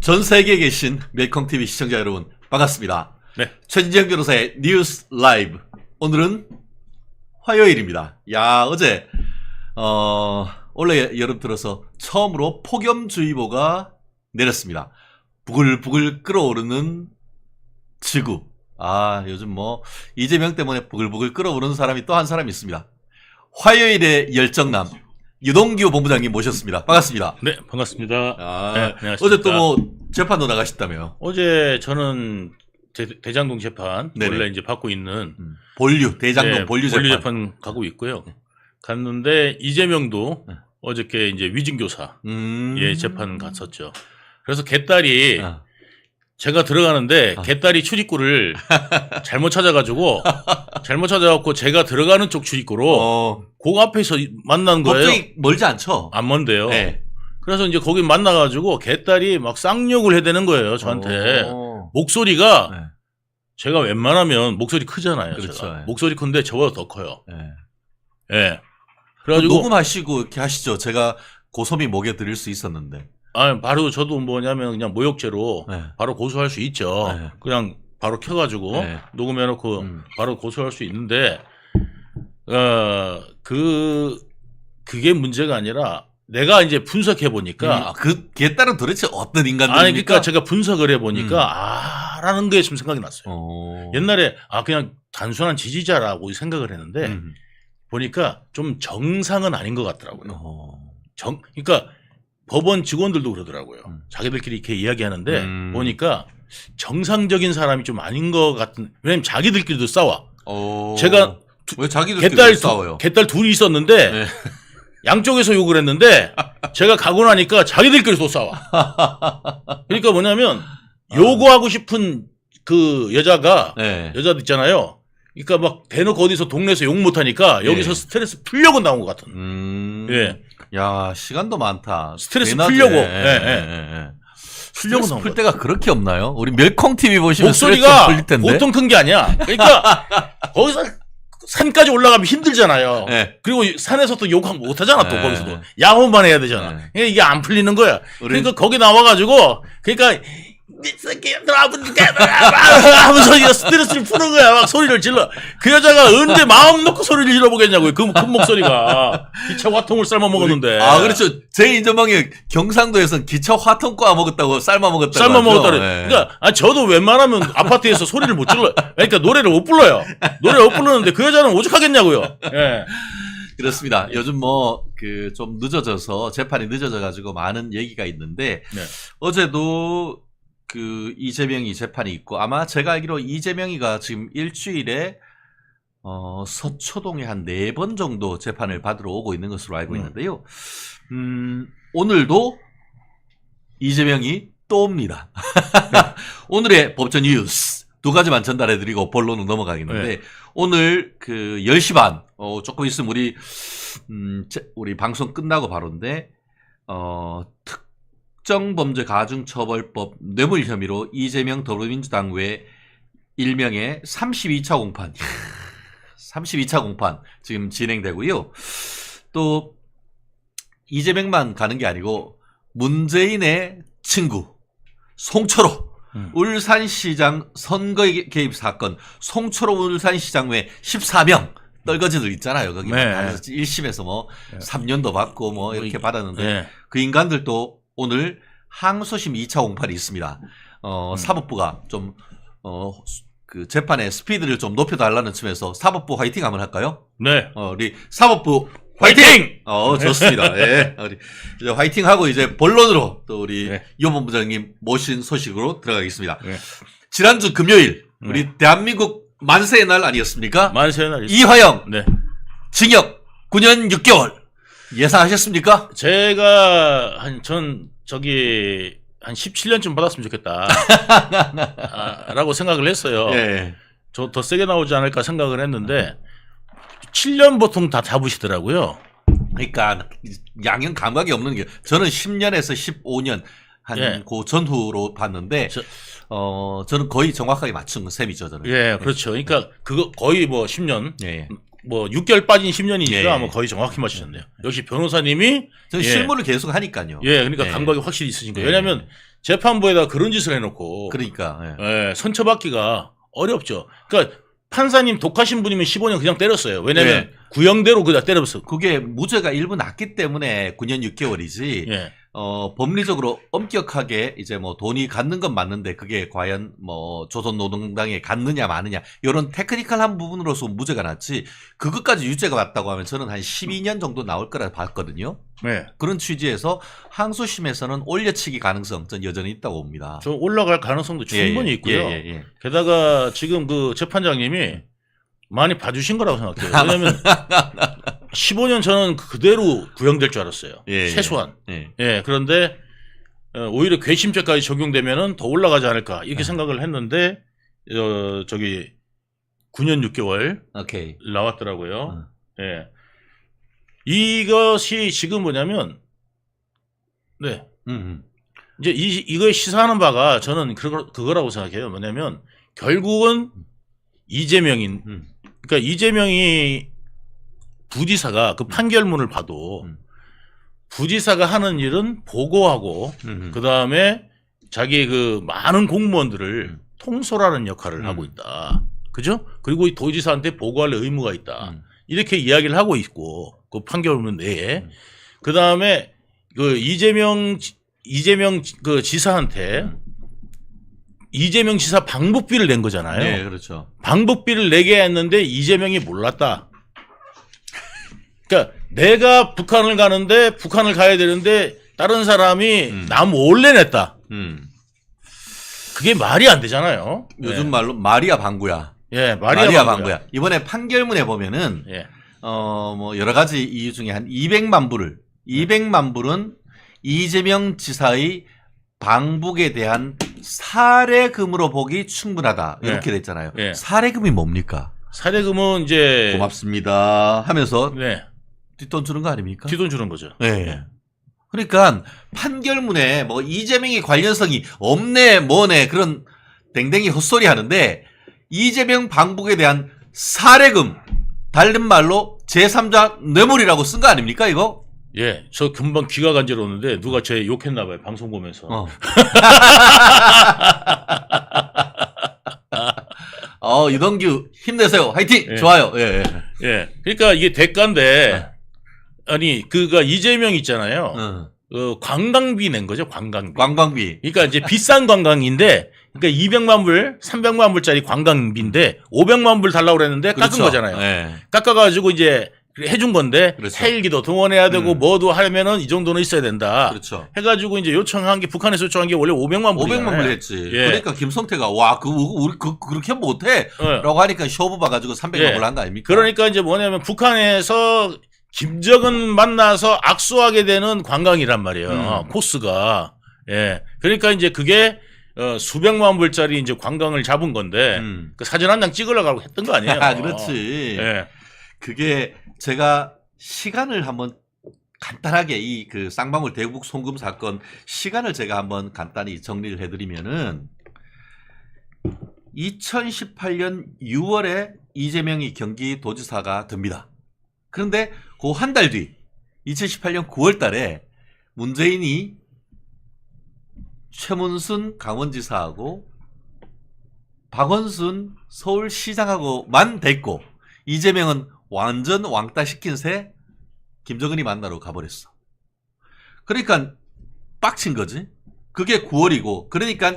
전 세계에 계신 멜콩TV 시청자 여러분 반갑습니다. 네. 최진정 변호사의 뉴스 라이브. 오늘은 화요일입니다. 야, 어제 원래 여름 들어서 처음으로 폭염주의보가 내렸습니다. 부글부글 끓어오르는 지구. 아, 요즘 뭐 이재명 때문에 부글부글 끓어오르는 사람이 또 한 사람이 있습니다. 화요일의 열정남 유동규 본부장님 모셨습니다. 반갑습니다. 네, 반갑습니다. 아, 네, 안녕하십니까. 어제 또 뭐 재판도 나가셨다며요? 어제 저는 대장동 재판 네네. 원래 이제 받고 있는 대장동 네, 본류 재판. 가고 있고요. 갔는데 이재명도 네. 어저께 이제 위증교사 재판 갔었죠. 그래서 개딸이 제가 들어가는데 개딸이 출입구를 잘못 찾아가지고 제가 들어가는 쪽 출입구로 그 앞에서 만난 거예요. 갑자기 멀지 않죠? 안 먼데요. 네. 그래서 이제 거기 만나가지고 개딸이 막 쌍욕을 해대는 거예요, 저한테. 목소리가 네. 제가 웬만하면 목소리 크잖아요. 그렇죠. 제가. 네. 목소리 큰데 저보다 더 커요. 네. 예. 그래가지고 녹음하시고 이렇게 하시죠. 제가 고소미 먹여드릴 수 있었는데. 바로 저도 뭐냐면 그냥 모욕죄로 네. 바로 고소할 수 있죠. 네. 그냥 바로 켜가지고 네. 녹음해놓고 바로 고소할 수 있는데 그게 문제가 아니라 내가 이제 분석해 보니까 그 개딸은 도대체 어떤 인간들입니까? 아니 그러니까 제가 분석을 해 보니까 라는 게 좀 생각이 났어요. 옛날에 그냥 단순한 지지자라고 생각을 했는데 보니까 좀 정상은 아닌 것 같더라고요. 그러니까 법원 직원들도 그러더라고요. 자기들끼리 이렇게 이야기하는데 보니까 정상적인 사람이 좀 아닌 것 같은. 왜냐면 자기들끼리도 싸워. 제가 왜 자기들끼리 싸워요? 개딸 둘이 있었는데 네. 양쪽에서 욕을 했는데 제가 가고 나니까 자기들끼리 또 싸워. 그러니까 뭐냐면 요구하고 싶은 그 여자가 여자도 있잖아요. 그러니까 막 대놓고 어디서 동네에서 욕 못하니까 여기서 스트레스 풀려고 나온 것 같은. 예. 야, 시간도 많다. 스트레스 풀려고. 풀려고 풀 때가 그렇게 없나요? 우리 멜콩 TV 보시면 목소리가 풀릴 텐데. 보통 큰 게 아니야. 그러니까 거기서 산까지 올라가면 힘들잖아요. 네. 그리고 산에서 또 욕 못 하잖아. 또 네. 거기서도 야호만 해야 되잖아. 그러니까 이게 안 풀리는 거야. 그러니까 거기 나와가지고 그러니까 하면서 이제 스트레스를 푸는 거야. 막 소리를 질러. 그 여자가 언제 마음 놓고 소리를 질러보겠냐고요. 그 큰 목소리가. 기차 화통을 삶아 먹었는데. 그렇죠. 제 인전방에 경상도에서는 기차 화통 꼬아 먹었다고 삶아 먹었다고. 삶아 먹었다고. 그러니까 저도 웬만하면 아파트에서 소리를 못 질러. 그러니까 노래를 못 불러요. 노래를 못 부르는데 그 여자는 오죽하겠냐고요. 예. 그렇습니다. 요즘 좀 늦어져서 재판이 늦어져가지고 많은 얘기가 있는데 어제도 이재명이 재판이 있고 아마 제가 알기로 이재명이가 지금 일주일에 서초동에 한 4번 정도 재판을 받으러 오고 있는 것으로 알고 있는데요. 오늘도 이재명이 또 옵니다. 오늘의 법전 뉴스 2가지만 전달해드리고 본론으로 넘어가겠는데 오늘 10시 반 조금 있으면 우리 방송 끝나고 바로인데 특정범죄 가중처벌법 뇌물 혐의로 이재명 더불어민주당 외 일명의 32차 공판 32차 공판 지금 진행되고요. 또 이재명만 가는 게 아니고 문재인의 친구 송철호 울산시장 선거 개입 사건 송철호 울산시장 외 14명 떨거지들 있잖아요. 거기 1심에서 3년도 받고 이렇게 받았는데 그 인간들도 오늘 항소심 2차 공판이 있습니다. 사법부가 좀 재판의 스피드를 좀 높여달라는 층에서 사법부 화이팅 한번 할까요? 네. 우리 사법부 화이팅! 좋습니다. 네. 우리 이제 화이팅 하고 이제 본론으로 또 우리 유 본부장님 모신 소식으로 들어가겠습니다. 지난주 금요일 우리 대한민국 만세의 날 아니었습니까? 만세의 날 이화영 징역 9년 6개월 예상하셨습니까? 제가 한 17년쯤 받았으면 좋겠다. 라고 생각을 했어요. 저 더 세게 나오지 않을까 생각을 했는데 7년 보통 다 잡으시더라고요. 그러니까 양형 감각이 없는 게 저는 10년에서 15년 그 전후로 봤는데 저는 거의 정확하게 맞춘 셈이죠, 저는. 그렇죠. 그러니까 그거 거의 10년 뭐 6개월 빠진 10년이니까 예. 뭐 거의 정확히 맞추셨네요. 역시 변호사님이 저 실무를 계속 하니까요. 예, 그러니까 예. 감각이 확실히 있으신 거예요. 예. 왜냐하면 재판부에다 그런 짓을 해놓고 그러니까 예, 선처받기가 어렵죠. 그러니까 판사님 독하신 분이면 15년 그냥 때렸어요. 왜냐하면 예. 구형대로 그냥 때렸어. 그게 무죄가 일부 났기 때문에 9년 6개월이지. 예. 법리적으로 엄격하게 이제 뭐 돈이 갖는 건 맞는데 그게 과연 뭐 조선노동당에 갖느냐 마느냐 이런 테크니컬한 부분으로서 무죄가 났지 그것까지 유죄가 맞다고 하면 저는 한 12년 정도 나올 거라 봤거든요. 네. 그런 취지에서 항소심에서는 올려치기 가능성 전 여전히 있다고 봅니다. 저 올라갈 가능성도 충분히 있고요. 예. 게다가 지금 그 재판장님이 많이 봐주신 거라고 생각해요. 왜냐하면 15년 저는 그대로 구형될 줄 알았어요. 예, 최소한. 예. 예, 그런데 오히려 괘씸죄까지 적용되면은 더 올라가지 않을까 이렇게 생각을 했는데 저기 9년 6개월 오케이. 나왔더라고요. 예, 이것이 지금 뭐냐면 네, 이제 이거에 시사하는 바가 저는 그거라고 생각해요. 뭐냐면 결국은 이재명인 그러니까 이재명이 부지사가 그 판결문을 봐도 부지사가 하는 일은 보고하고 그 다음에 자기 그 많은 공무원들을 통솔하는 역할을 하고 있다. 그죠? 그리고 이 도지사한테 보고할 의무가 있다. 이렇게 이야기를 하고 있고 그 판결문 내에 그 다음에 그 이재명 그 지사한테 이재명 지사 방북비를 낸 거잖아요. 네, 그렇죠. 방북비를 내게 했는데 이재명이 몰랐다. 그러니까 내가 북한을 가는데 북한을 가야 되는데 다른 사람이 나 몰래 냈다. 그게 말이 안 되잖아요. 요즘 말로 마리아 방구야. 예, 마리아 방구야. 이번에 판결문에 보면은 예. 뭐 여러 가지 이유 중에 한 200만 불은 이재명 지사의 방북에 대한 사례금으로 보기 충분하다. 이렇게 됐잖아요. 예. 사례금이 뭡니까? 사례금은 이제 고맙습니다 하면서 네. 뒷돈 주는 거 아닙니까? 뒷돈 주는 거죠. 네. 그러니까 판결문에 뭐 이재명의 관련성이 없네 뭐네 그런 댕댕이 헛소리 하는데 이재명 방북에 대한 사례금 다른 말로 제3자 뇌물이라고 쓴 거 아닙니까 이거? 예, 저 금방 귀가 간지러웠는데 누가 제 욕했나 봐요. 방송 보면서. 이동규 힘내세요. 화이팅. 예. 좋아요. 예. 예. 그러니까 이게 대가인데 아니 그가 이재명 있잖아요. 관광비 낸 거죠. 관광비. 관광비. 그러니까 이제 비싼 관광인데 그러니까 200만 불, 300만 불짜리 관광비인데 500만 불 달라고 그랬는데 깎은 그렇죠. 거잖아요. 예. 깎아가지고 이제 해준 건데 그렇죠. 헬기도 동원해야 되고 뭐도 하면은 이 정도는 있어야 된다. 그렇죠. 해가지고 이제 요청한 게 북한에서 요청한 게 원래 500만 불이잖아요. 500만 불 했지. 예. 그러니까 김성태가 와, 우리 그렇게 못해. 예. 라고 하니까 쇼부 봐가지고 300만 예. 불 한 거 아닙니까? 그러니까 이제 뭐냐면 북한에서 김정은 만나서 악수하게 되는 관광이란 말이에요. 코스가. 예. 그러니까 이제 그게 수백만 불짜리 이제 관광을 잡은 건데 그 사진 한 장 찍으려고 했던 거 아니에요. 그렇지. 예. 그게 제가 시간을 한번 간단하게 이 그 쌍방울 대북 송금 사건 시간을 제가 한번 간단히 정리를 해드리면은 2018년 6월에 이재명이 경기도지사가 됩니다. 그런데 그 한 달 뒤 2018년 9월 달에 문재인이 최문순 강원지사하고 박원순 서울시장하고만 됐고 이재명은 완전 왕따 시킨 새 김정은이 만나러 가버렸어. 그러니까 빡친 거지. 그게 9월이고 그러니까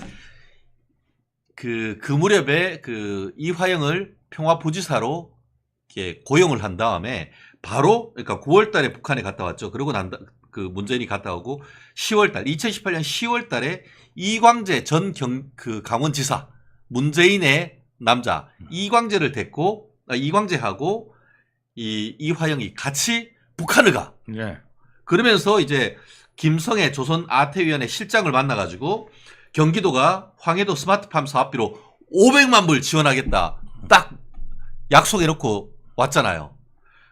그 무렵에 그 이화영을 평화부지사로 이렇게 고용을 한 다음에 바로 그러니까 9월 달에 북한에 갔다 왔죠. 그러고 그 문재인이 갔다 오고 10월 달 2018년 10월 달에 이광재 전 그 강원지사 문재인의 남자 이광재를 데리고 이광재하고 이화영이 같이 북한을 가. 네. 그러면서 이제 김성애 조선 아태위원회 실장을 만나가지고 경기도가 황해도 스마트팜 사업비로 500만 불 지원하겠다. 딱 약속해놓고 왔잖아요.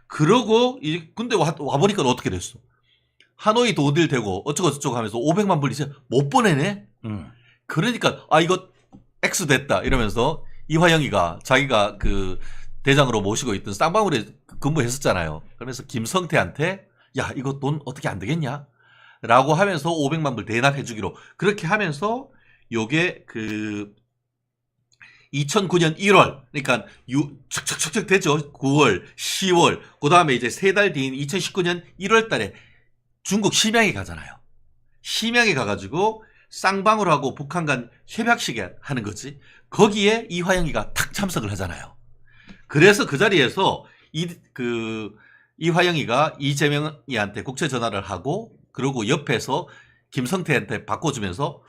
그러고 근데 와보니까 어떻게 됐어? 하노이도 어딜 대고 어쩌고저쩌고 하면서 500만 불 이제 못 보내네? 그러니까 이거 X 됐다 이러면서 이화영이가 자기가 그 대장으로 모시고 있던 쌍방울에 근무했었잖아요. 그러면서 김성태한테 야 이거 돈 어떻게 안 되겠냐? 라고 하면서 500만 불 대납해 주기로 그렇게 하면서 요게 그 2009년 1월 그러니까 척척척척 되죠. 9월, 10월 그다음에 이제 3달 뒤인 2019년 1월 달에 중국 심양에 가잖아요. 심양에 가가지고 쌍방울하고 북한 간 협약식에 하는 거지. 거기에 이화영이가 탁 참석을 하잖아요. 그래서 그 자리에서 이화영이가 이재명이한테 국채 전화를 하고 그러고 옆에서 김성태한테 바꿔주면서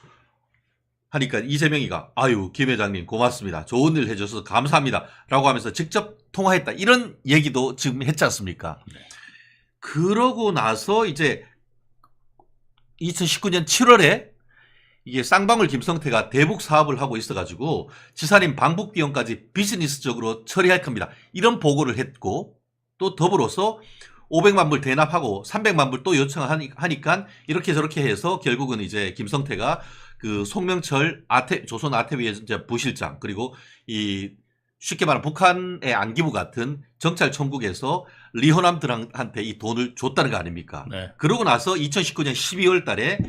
하니까 이재명이가 아유 김 회장님 고맙습니다. 좋은 일 해줘서 감사합니다. 라고 하면서 직접 통화했다. 이런 얘기도 지금 했지 않습니까? 네. 그러고 나서 이제 2019년 7월에 이게 쌍방울 김성태가 대북 사업을 하고 있어가지고 지사님 방북 비용까지 비즈니스적으로 처리할 겁니다. 이런 보고를 했고 또 더불어서 500만 불 대납하고 300만 불 또 요청하니까 이렇게 저렇게 해서 결국은 이제 김성태가 그 송명철 조선 아태위의 부실장 그리고 이 쉽게 말하면 북한의 안기부 같은 정찰 총국에서 리호남들한테 이 돈을 줬다는 거 아닙니까? 네. 그러고 나서 2019년 12월 달에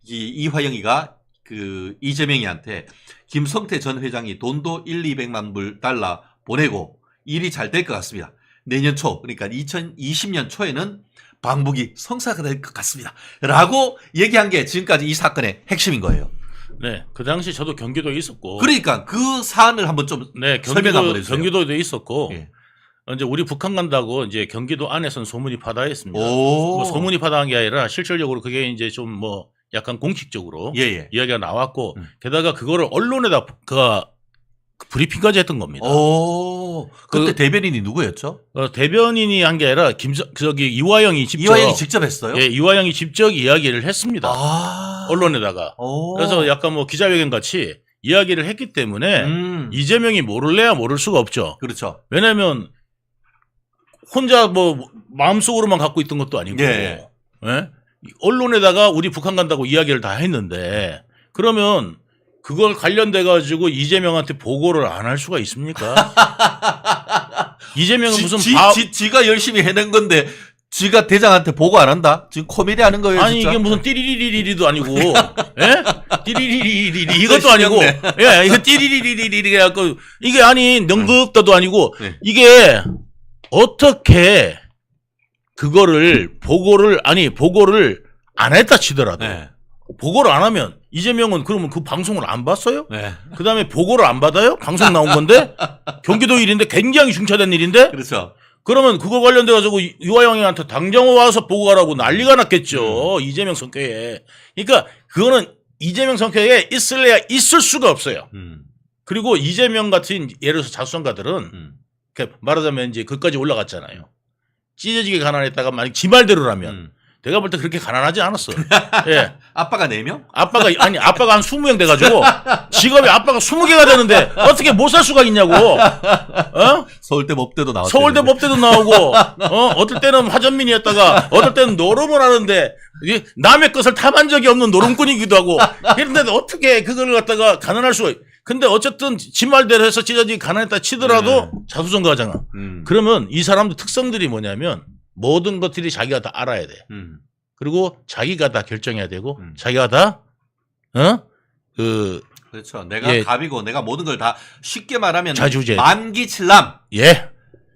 이화영이가 그 이재명이한테 김성태 전 회장이 돈도 200만 불 달러 보내고 일이 잘 될 것 같습니다. 내년 초 그러니까 2020년 초에는 방북이 성사가 될 것 같습니다. 라고 얘기한 게 지금까지 이 사건의 핵심인 거예요. 네. 그 당시 저도 경기도에 있었고. 그러니까 그 사안을 한번 좀 네, 설명 한번 해주세요. 경기도에 있었고. 예. 이제 우리 북한 간다고 이제 경기도 안에서는 소문이 파다했습니다. 오. 뭐 소문이 파다한 게 아니라 실질적으로 그게 이제 좀 뭐 약간 공식적으로 예. 이야기가 나왔고 게다가 그거를 언론에다 브리핑까지 했던 겁니다. 오. 그때 대변인이 누구였죠? 대변인이 한 게 아니라 이화영이 직접 했어요? 예, 이화영이 직접 이야기를 했습니다. 아. 언론에다가. 오. 그래서 약간 뭐 기자회견 같이 이야기를 했기 때문에 이재명이 모를래야 모를 수가 없죠. 그렇죠. 왜냐하면 혼자 뭐 마음속으로만 갖고 있던 것도 아니고 예. 예? 언론에다가 우리 북한 간다고 이야기를 다 했는데 그러면 그걸 관련돼 가지고 이재명한테 보고를 안 할 수가 있습니까? 이재명은 무슨 지가 열심히 해낸 건데 지가 대장한테 보고 안 한다? 지금 코미디 하는 거예요, 아니 진짜? 이게 무슨 띠리리리리리도 아니고 예? 띠리리리리리 이것도 아니고 예, 이거 띠리리리리리 해갖고 이게 아니 능극도도 아니고 네. 이게 어떻게 그거를 보고를 안 했다 치더라도 네. 보고를 안 하면 이재명은 그러면 그 방송을 안 봤어요? 네. 그다음에 보고를 안 받아요? 방송 나온 건데 경기도 일인데 굉장히 중차된 일인데 그렇죠. 그러면 그거 관련돼 가지고 이화영이한테 당장 와서 보고하라고 난리가 났겠죠. 이재명 성격에. 그러니까 그거는 이재명 성격에 있을래야 있을 수가 없어요. 그리고 이재명 같은 예를 들어서 자수성가들은 말하자면 이제 그까지 올라갔잖아요. 찢어지게 가난했다가 만약 지 말대로라면 내가 볼 때 그렇게 가난하지 않았어. 예. 아빠가 4명? 아빠가 한 20명 돼가지고 직업이 아빠가 20개가 되는데 어떻게 못 살 수가 있냐고. 서울대 법대도 나왔고. 서울대 법대도 나오고, 어떨 때는 화전민이었다가 어떨 때는 노름을 하는데 남의 것을 탐한 적이 없는 노름꾼이기도 하고. 그런데 어떻게 그걸 갖다가 가난할 수가. 근데 어쨌든 지 말대로 해서 찢어지게 가난했다 치더라도 자수성가하잖아. 그러면 이 사람들 특성들이 뭐냐면 모든 것들이 자기가 다 알아야 돼. 그리고 자기가 다 결정해야 되고 자기가 다 그렇죠. 내가 갑이고 내가 모든 걸 다 쉽게 말하면 자주제. 만기칠남. 예.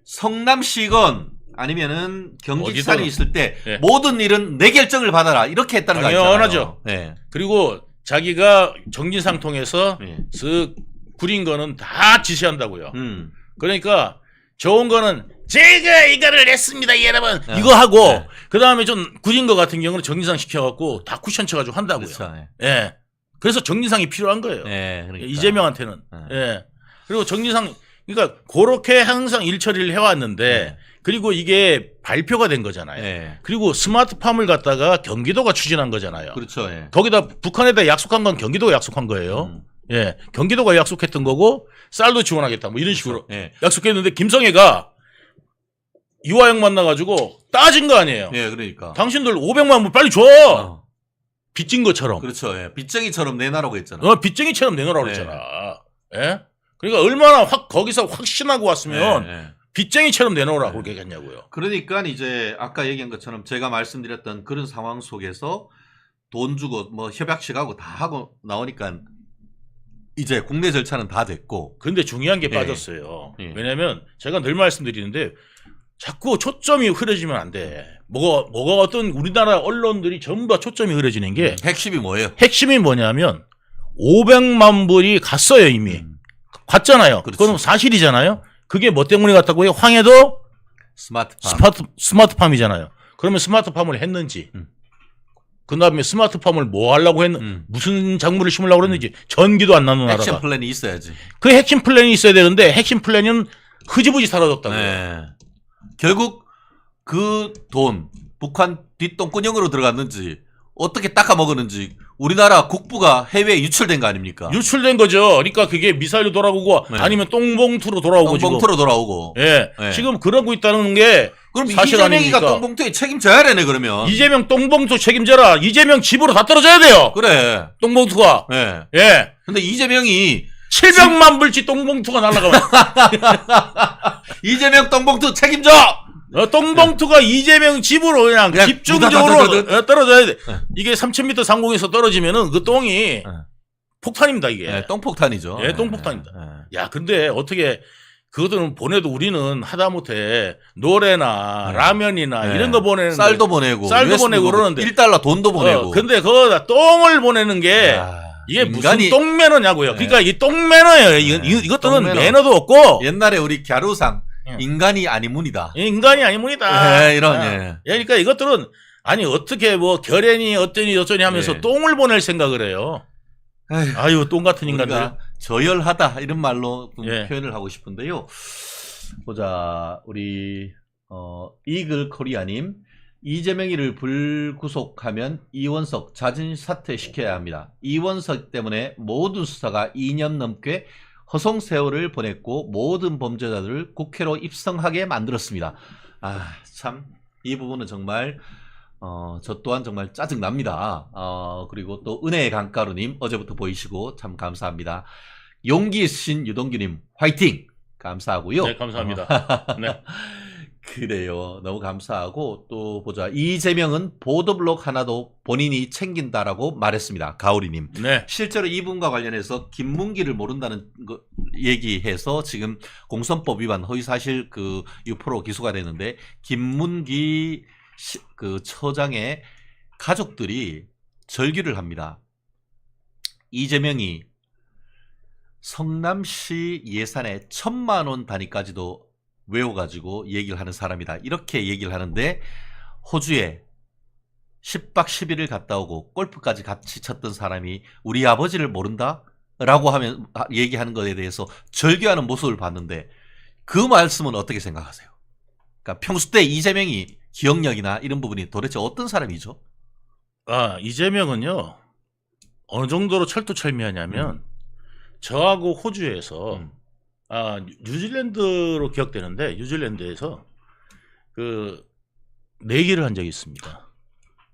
성남시건 아니면은 경기지사에 있을 때 예. 모든 일은 내 결정을 받아라 이렇게 했다는 거 아니잖아요. 당연하죠. 네. 그리고 자기가 정진상 통해서 쓱 구린 거는 다 지시한다고요. 그러니까 좋은 거는 제가 이거를 냈습니다, 여러분. 이거 하고 그 다음에 좀 구린 거 같은 경우는 정진상 시켜갖고 다 쿠션 쳐가지고 한다고요. 그렇죠. 예. 그래서 정진상이 필요한 거예요. 그러니까. 이재명한테는. 예. 그리고 정진상 그러니까 그렇게 항상 일 처리를 해왔는데 그리고 이게 발표가 된 거잖아요. 그리고 스마트팜을 갖다가 경기도가 추진한 거잖아요. 그렇죠. 거기다 북한에다 약속한 건 경기도가 약속한 거예요. 예. 경기도가 약속했던 거고 쌀도 지원하겠다 뭐 이런 식으로 약속했는데 김성애가 이화영 만나가지고 따진 거 아니에요. 예, 그러니까. 당신들 500만 불 빨리 줘. 빚진 것처럼. 그렇죠. 빚쟁이처럼 내놔라고 했잖아. 빚쟁이처럼 내놓으라고 그랬잖아. 예? 그러니까 얼마나 거기서 확신하고 왔으면 빚쟁이처럼 내놓으라고 그렇게 얘기했냐고요. 그러니까 이제 아까 얘기한 것처럼 제가 말씀드렸던 그런 상황 속에서 돈 주고 뭐 협약식하고 다 하고 나오니까 이제 국내 절차는 다 됐고. 근데 중요한 게 예. 빠졌어요. 예. 왜냐하면 제가 늘 말씀드리는데 자꾸 초점이 흐려지면 안 돼. 뭐가 어떤 우리나라 언론들이 전부 다 초점이 흐려지는 게 핵심이 뭐예요? 핵심이 뭐냐면 500만 불이 갔어요 이미. 갔잖아요. 그렇지. 그건 사실이잖아요. 그게 뭐 때문에 갔다고요? 황해도 스마트팜. 스마트팜이잖아요. 그러면 스마트팜을 했는지 그 다음에 스마트팜을 뭐 하려고 무슨 작물을 심으려고 그랬는지 전기도 안 나는 나라가. 액션 플랜이 있어야지. 그 핵심 플랜이 있어야 되는데 핵심 플랜은 흐지부지 사라졌다고요. 네. 결국 그 돈 북한 뒷돈꾸녕으로 들어갔는지 어떻게 닦아 먹었는지 우리나라 국부가 해외에 유출된 거 아닙니까? 유출된 거죠. 그러니까 그게 미사일로 돌아오고 네. 아니면 똥봉투로 돌아오고 똥봉투로 돌아오고. 예. 네. 지금 그러고 있다는 게 그럼 사실 이재명이가 아닙니까? 똥봉투에 책임져야 되네 그러면. 이재명 똥봉투 책임져라. 이재명 집으로 다 떨어져야 돼요. 그래. 똥봉투가. 예. 예. 근데 이재명이 700만 불치 똥봉투가 날아가면 이재명 똥봉투 책임져. 똥봉투가 이재명 집으로 그냥 그냥 집중적으로 떨어져야 돼. 네. 이게 30m 상공에서 떨어지면은 그 똥이 폭탄입니다 이게. 예, 똥폭탄이죠. 예, 똥폭탄입니다. 예. 야, 근데 어떻게 그것들은 보내도 우리는 하다못해 노래나 라면이나 네. 이런 거 보내는 쌀도 보내고 쌀도 USB 보내고 그러는데 1달러 돈도 보내고. 근데 그거다 똥을 보내는 게 야, 이게 인간이 무슨 똥매너냐고요. 네. 그러니까 이 똥매너예요. 이것들은 똥매너. 매너도 없고 옛날에 우리 갸루상 예. 인간이 아니문이다. 인간이 아니문이다. 예, 이런 예. 그러니까 이것들은 아니 어떻게 뭐 결연이 어쩌니 하면서 예. 똥을 보낼 생각을 해요. 에휴, 아유 똥 같은 인간들. 우리가 저열하다 이런 말로 좀 예. 표현을 하고 싶은데요. 보자 우리 이글 코리아님 이재명이를 불구속하면 이원석 자진 사퇴시켜야 합니다. 이원석 때문에 모든 수사가 2년 넘게 허송 세월을 보냈고 모든 범죄자들을 국회로 입성하게 만들었습니다. 아, 참 이 부분은 정말 저 또한 정말 짜증 납니다. 그리고 또 은혜의 강가루님 어제부터 보이시고 참 감사합니다. 용기 있으신 유동규님 화이팅! 감사하고요. 네, 감사합니다. 네. 그래요. 너무 감사하고 또 보자. 이재명은 보도블록 하나도 본인이 챙긴다라고 말했습니다. 가오리님. 네. 실제로 이분과 관련해서 김문기를 모른다는 거 얘기해서 지금 공선법 위반 허위사실 그 유포로 기소가 됐는데 김문기 그 처장의 가족들이 절규를 합니다. 이재명이 성남시 예산에 1,000만 원 단위까지도 외워가지고 얘기를 하는 사람이다. 이렇게 얘기를 하는데 호주에 10박 10일을 갔다 오고 골프까지 같이 쳤던 사람이 우리 아버지를 모른다? 라고 하면 얘기하는 것에 대해서 절규하는 모습을 봤는데 그 말씀은 어떻게 생각하세요? 그러니까 평소 때 이재명이 기억력이나 이런 부분이 도대체 어떤 사람이죠? 이재명은요 어느 정도로 철두철미하냐면 저하고 호주에서 뉴질랜드로 기억되는데 뉴질랜드에서 그 내기를 한 적이 있습니다.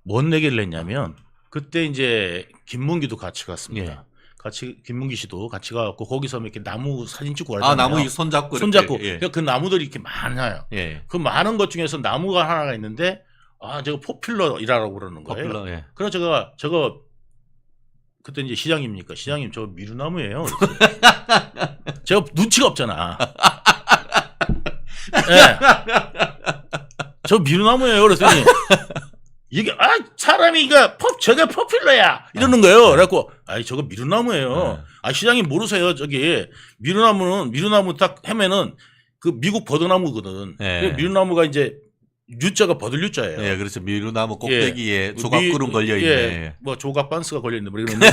뭔 내기를 했냐면 그때 이제 김문기도 같이 갔습니다. 예. 같이 김문기 씨도 같이 가고 거기서 이렇게 나무 사진 찍고 가잖아요. 나무 손잡고 손잡고 이렇게, 예. 그러니까 그 나무들이 이렇게 많아요. 예. 그 많은 것 중에서 나무가 하나가 있는데 저거 포퓰러이라고 그러는 거예요. 포퓰러, 예. 그래서 저거 그때 이제 시장입니까? 시장님 저 미루나무예요. 제가 눈치가 없잖아. 네. 저 미루나무예요. 그랬더니 이게 사람이 저게 포퓰러야 이러는 거예요. 그래갖고 저거 미루나무예요. 시장님 모르세요. 저기 미루나무 딱 하면은 그 미국 버드나무거든. 네. 미루나무가 이제 U자가 버들 U자예요. 예, 그렇죠. 미루나무 꼭대기에 예. 조각구름 걸려 있네. 예. 뭐 조각 반스가 걸려 있는 뭐 이러는데.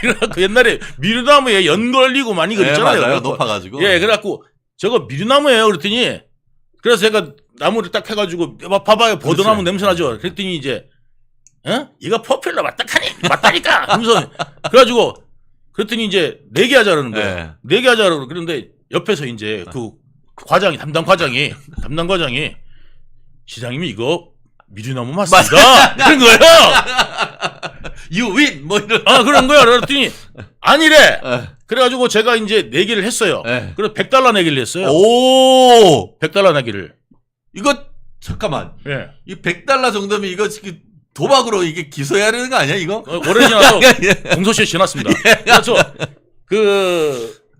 그래갖고 옛날에 미루나무에 연 걸리고 많이 그랬잖아요. 맞아요. 높아가지고. 예, 그래갖고 저거 미루나무예요. 그랬더니 그래서 제가 나무를 딱 해가지고 봐봐요. 버드나무 냄새 나죠. 그랬더니 이제 이거 포퓰러 맞다니까. 하면서 그랬더니 이제 내기하자는 거예요. 예. 내기하자고 그런데 옆에서 이제 그 담당 과장이 시장님이 이거 미루나무 맞습니다. 그런 거예요. You win! 뭐 이런. 그런 거야. 그랬더니 아니래. 그래가지고 제가 이제 내기를 했어요. 네. 그래서 $100 내기를 했어요. 오, $100 내기를. 이거 잠깐만. 예. 이 $100 정도면 이거 지금 도박으로 이게 기소해야 되는 거 아니야 이거? 오래 지나서 공소시효 지났습니다. 그래서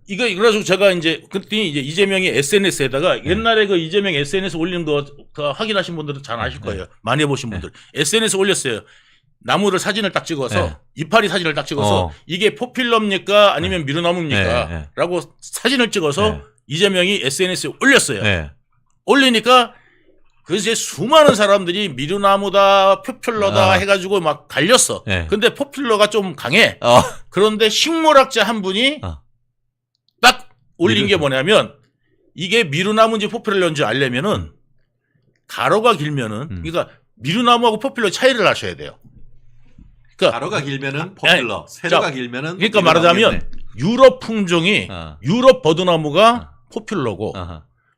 그래가지고 제가 이제 그랬더니 이제 이재명이 SNS에다가 옛날에 그 이재명 SNS 올리는 거 확인하신 분들은 잘 아실 거예요. 많이 해보신 분들. SNS 올렸어요. 나무를 사진을 딱 찍어서 이파리 사진을 딱 찍어서 이게 포필러입니까 아니면 미루나무입니까? 라고 사진을 찍어서 이재명이 SNS에 올렸어요. 올리니까 그래서 이제 수많은 사람들이 미루나무다 포필러다 해가지고 막 갈렸어. 근데 포필러가 좀 강해. 그런데 식물학자 한 분이 딱 올린 게 뭐냐면 이게 미루나무인지 포필러인지 알려면은 가로가 길면은 그러니까 미루나무하고 포필러 차이를 아셔야 돼요. 그러니까 가로가 길면은 포필러, 세로가 길면은 그러니까 말하자면 유럽 품종이 유럽 버드나무가 포필러고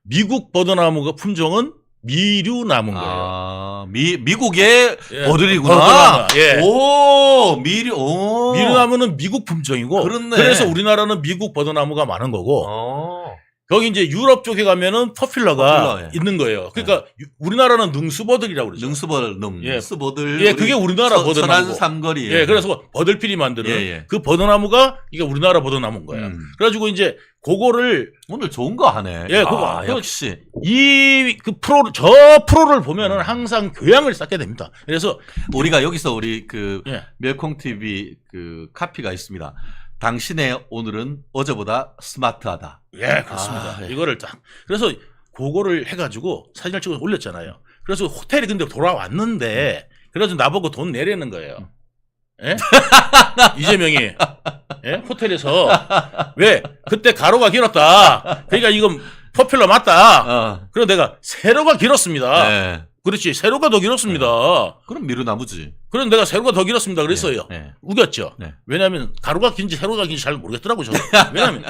미국 버드나무가 품종은 미류나무인 거예요. 미국의 버들이구나. 예. 오, 미류나무는 미국 품종이고, 그렇네. 그래서 우리나라는 미국 버드나무가 많은 거고, 거기 이제 유럽 쪽에 가면은 포필러가 있는 거예요. 그러니까 우리나라는 능수버들이라고 그러죠. 능수버들. 예, 그게 우리나라 버드나무고. 천안 삼거리. 예, 그래서 버들필이 만드는 그 버드나무가 이게 우리나라 버드나무인 거예요. 그래가지고 이제 그거를 오늘 좋은 거 하네. 예, 그거 역시 저 프로를 보면은 항상 교양을 쌓게 됩니다. 그래서 우리가 여기서 우리 그 멸콩 TV 그 카피가 있습니다. 당신의 오늘은 어제보다 스마트하다. 예, 그렇습니다. 이거를 딱 그래서 그거를 해가지고 사진을 찍어서 올렸잖아요. 그래서 호텔이 근데 돌아왔는데 그래서 나보고 돈 내라는 거예요. 예? 이재명이 호텔에서 왜 그때 가로가 길었다. 그러니까 이건 포퓰러 맞다. 그래서 내가 세로가 길었습니다. 그렇지, 세로가 더 길었습니다. 그럼 미루나무지. 그럼 내가 세로가 더 길었습니다. 그랬어요. 우겼죠. 왜냐하면 가로가 긴지 세로가 긴지 잘 모르겠더라고요. 저도. 왜냐하면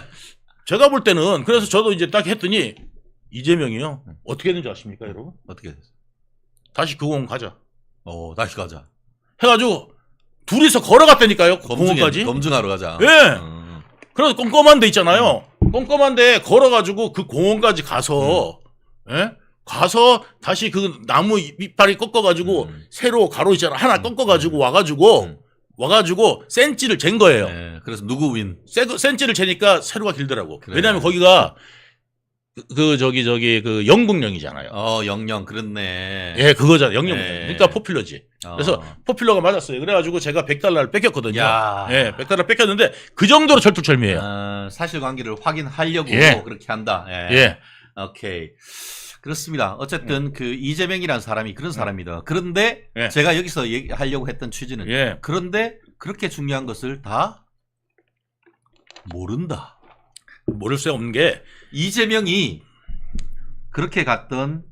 제가 볼 때는 그래서 저도 이제 딱 했더니 이재명이요. 어떻게 했는지 아십니까, 여러분? 어떻게 됐어? 다시 그 공원 가자. 다시 가자. 해가지고 둘이서 걸어갔다니까요. 공원까지. 검증하러 가자. 예. 그래서 꼼꼼한 데 있잖아요. 꼼꼼한 데 걸어가지고 그 공원까지 가서 가서 다시 그 나무 이파리 꺾어가지고 세로 가로 있잖아. 하나 꺾어가지고 와가지고 센치를 잰 거예요. 그래서 누구 윈? 센치를 재니까 세로가 길더라고. 그래. 왜냐하면 거기가 그 영국령이잖아요. 영령 그렇네. 예, 그거잖아. 영령. 그러니까 포필러지. 그래서 포필러가 맞았어요. 그래가지고 제가 $100를 뺏겼거든요. 예, $100 뺏겼는데 그 정도로 철두철미해요. 사실관계를 확인하려고 그렇게 한다. 오케이. 그렇습니다. 어쨌든 그 이재명이라는 사람이 그런 사람이다. 그런데 제가 여기서 얘기하려고 했던 취지는 그런데 그렇게 중요한 것을 다 모른다. 모를 수 없는 게 이재명이 그렇게 갔던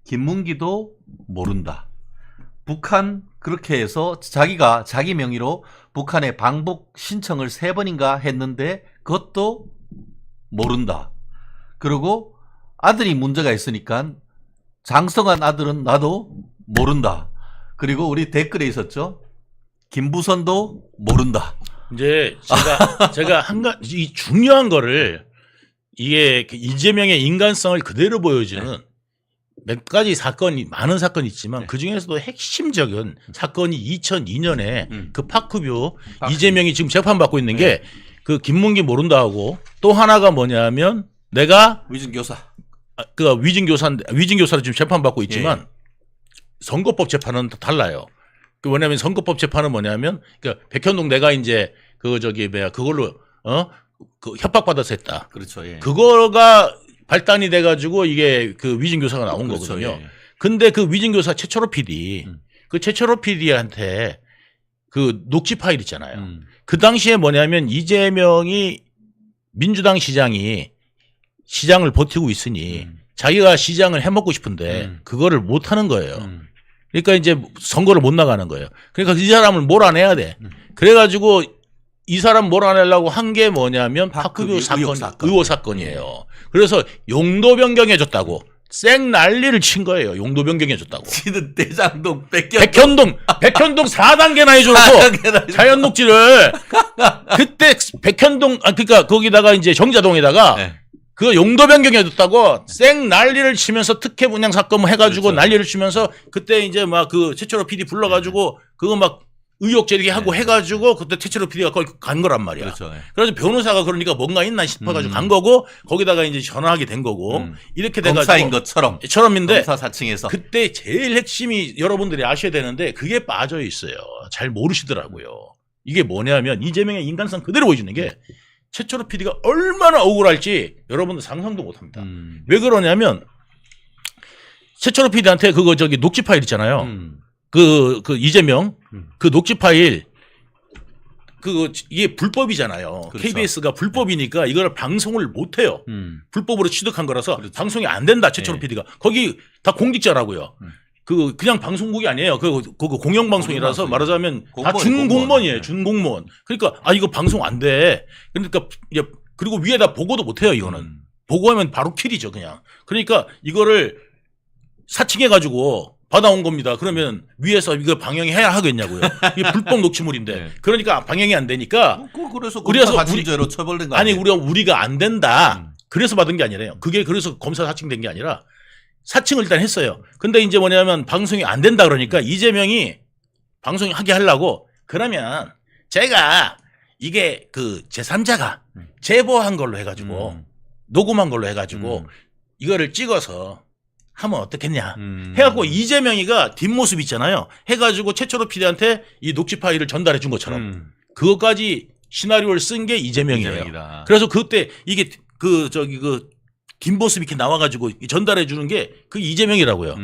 김문기도 모른다. 북한 그렇게 해서 자기가 자기 명의로 북한에 방북 신청을 3번인가 했는데 그것도 모른다. 그리고 아들이 문제가 있으니까 장성한 아들은 나도 모른다. 그리고 우리 댓글에 있었죠. 김부선도 모른다. 이제 제가 한 가지 이 중요한 거를 이게 이재명의 인간성을 그대로 보여주는 몇 가지 사건이 많은 사건이 있지만 그 중에서도 핵심적인 사건이 2002년에 그 파크뷰 이재명이 지금 재판받고 있는 게 그 김문기 모른다 하고 또 하나가 뭐냐면 내가 위증교사. 그 위증교사로 지금 재판받고 있지만 선거법 재판은 달라요. 그 뭐냐면 선거법 재판은 뭐냐면 그 백현동 내가 이제 그걸로 그 협박받아서 했다. 그렇죠. 그거가 발단이 돼가지고 이게 그 위증교사가 나온 거거든요. 근데 그 위증교사 최철호 PD, 그 최철호 PD한테 그 녹취 파일 있잖아요. 그 당시에 뭐냐면 이재명이 민주당 시장이 시장을 버티고 있으니 자기가 시장을 해먹고 싶은데 그거를 못 하는 거예요. 그러니까 이제 선거를 못 나가는 거예요. 그러니까 이 사람을 몰아내야 돼. 그래가지고 이 사람 몰아내려고 한 게 뭐냐면 파크뷰 사건, 의혹 사건이에요. 그래서 용도 변경해줬다고 쌩 난리를 친 거예요. 용도 변경해줬다고. 지는 대장동 백현동 4단계나 해줘놓고 자연 녹지를 그때 백현동 그러니까 거기다가 이제 정자동에다가 네. 그 용도 변경해줬다고 쌩 난리를 치면서 특혜 분양 사건 해가지고 그렇죠. 난리를 치면서 그때 이제 막 그 최철호 PD 불러가지고 그거 막 의혹 제기하고 해가지고 그때 최철호 PD가 거기 간 거란 말이야. 그렇죠. 그래서 변호사가 그러니까 뭔가 있나 싶어가지고 간 거고 거기다가 이제 전화하게 된 거고 이렇게 돼가지고 검사인 것처럼 처럼인데 검사 사칭해서 그때 제일 핵심이 여러분들이 아셔야 되는데 그게 빠져 있어요. 잘 모르시더라고요. 이게 뭐냐면 이재명의 인간성 그대로 보여주는 게 최철호 PD가 얼마나 억울할지 여러분들 상상도 못합니다. 왜 그러냐면 최철호 PD한테 그거 저기 녹취 파일 있잖아요. 그 이재명 그 녹취 파일 이게 불법이잖아요. 그렇죠. KBS가 불법이니까 이걸 방송을 못 해요. 불법으로 취득한 거라서 그렇죠. 방송이 안 된다. 최철호 네. PD가 거기 다 공직자라고요. 그냥 방송국이 아니에요. 그 공영방송이라서 공영방송이에요. 말하자면 다 공무원이에요, 준공무원이에요. 공무원. 준공무원. 그러니까 이거 방송 안 돼. 그러니까 이제 그리고 위에다 보고도 못 해요. 이거는 보고하면 바로 킬이죠. 그냥. 그러니까 이거를 사칭해가지고 받아온 겁니다. 그러면 위에서 이거 방영해야 하겠냐고요. 이게 불법 녹취물인데. 네. 그러니까 방영이 안 되니까. 그래서 그래서 검사 사칭죄로 처벌된 거 아니 아니에요? 우리가 안 된다. 그래서 받은 게 아니래요. 그게 그래서 검사 사칭된 게 아니라 사칭을 일단 했어요. 근데 이제 뭐냐면 방송이 안 된다 그러니까 이재명이 방송이 하게 하려고 그러면 제가 이게 그 제3자가 제보한 걸로 해가지고 녹음한 걸로 해가지고 이거를 찍어서 하면 어떻겠냐 해갖고 이재명이가 뒷모습 있잖아요. 해가지고 최철호 PD한테 이 녹취 파일을 전달해 준 것처럼 그것까지 시나리오를 쓴 게 이재명이에요. 이재명이다. 그래서 그때 이게 그 뒷모습 이렇게 나와가지고 전달해 주는 게 그 이재명이라고요.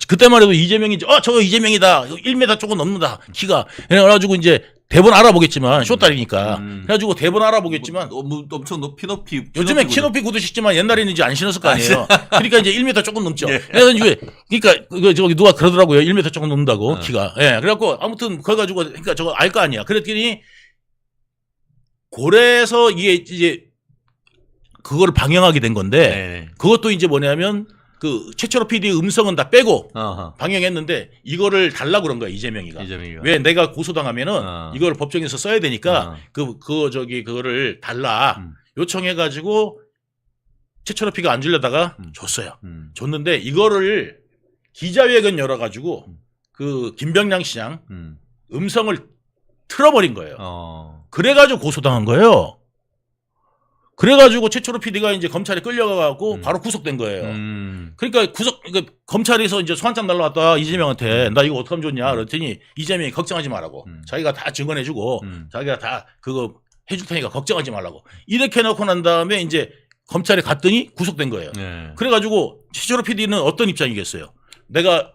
그때만 해도 이재명이 저거 이재명이다. 1m 조금 넘는다. 키가. 그래가지고 이제 대본 알아보겠지만 쇼다리니까. 그래가지고 대본 알아보겠지만 엄청 높이 요즘에 키 높이 구두 신지만 옛날에는 이제 안 신었을 거 아니에요. 그러니까 이제 1m 조금 넘죠. 그러니까 저기 누가 그러더라고요. 1m 조금 넘는다고 키가. 예. 그래갖고 아무튼 그래가지고 그러니까 저거 알 거 아니야. 그랬더니 그래서 이게 이제 그거를 방영하게 된 건데 네. 그것도 이제 뭐냐면 그 최철호 PD 음성은 다 빼고 방영했는데 이거를 달라고 그런 거야 이재명이가. 왜 내가 고소당하면은 이걸 법정에서 써야 되니까 그거를 달라 요청해가지고 최철호 PD가 안 주려다가 줬어요. 줬는데 이거를 기자회견 열어가지고 그 김병량 시장 음성을 틀어버린 거예요. 그래가지고 고소당한 거예요. 그래가지고 최철호 PD가 이제 검찰에 끌려가고 바로 구속된 거예요. 그러니까 검찰에서 이제 소환장 날라왔다 이재명한테 나 이거 어떡하면 좋냐 그랬더니 이재명이 걱정하지 말라고 자기가 다 증언해주고 자기가 다 그거 해줄 테니까 걱정하지 말라고 이렇게 해놓고 난 다음에 이제 검찰에 갔더니 구속된 거예요. 그래가지고 최철호 PD는 어떤 입장이겠어요? 내가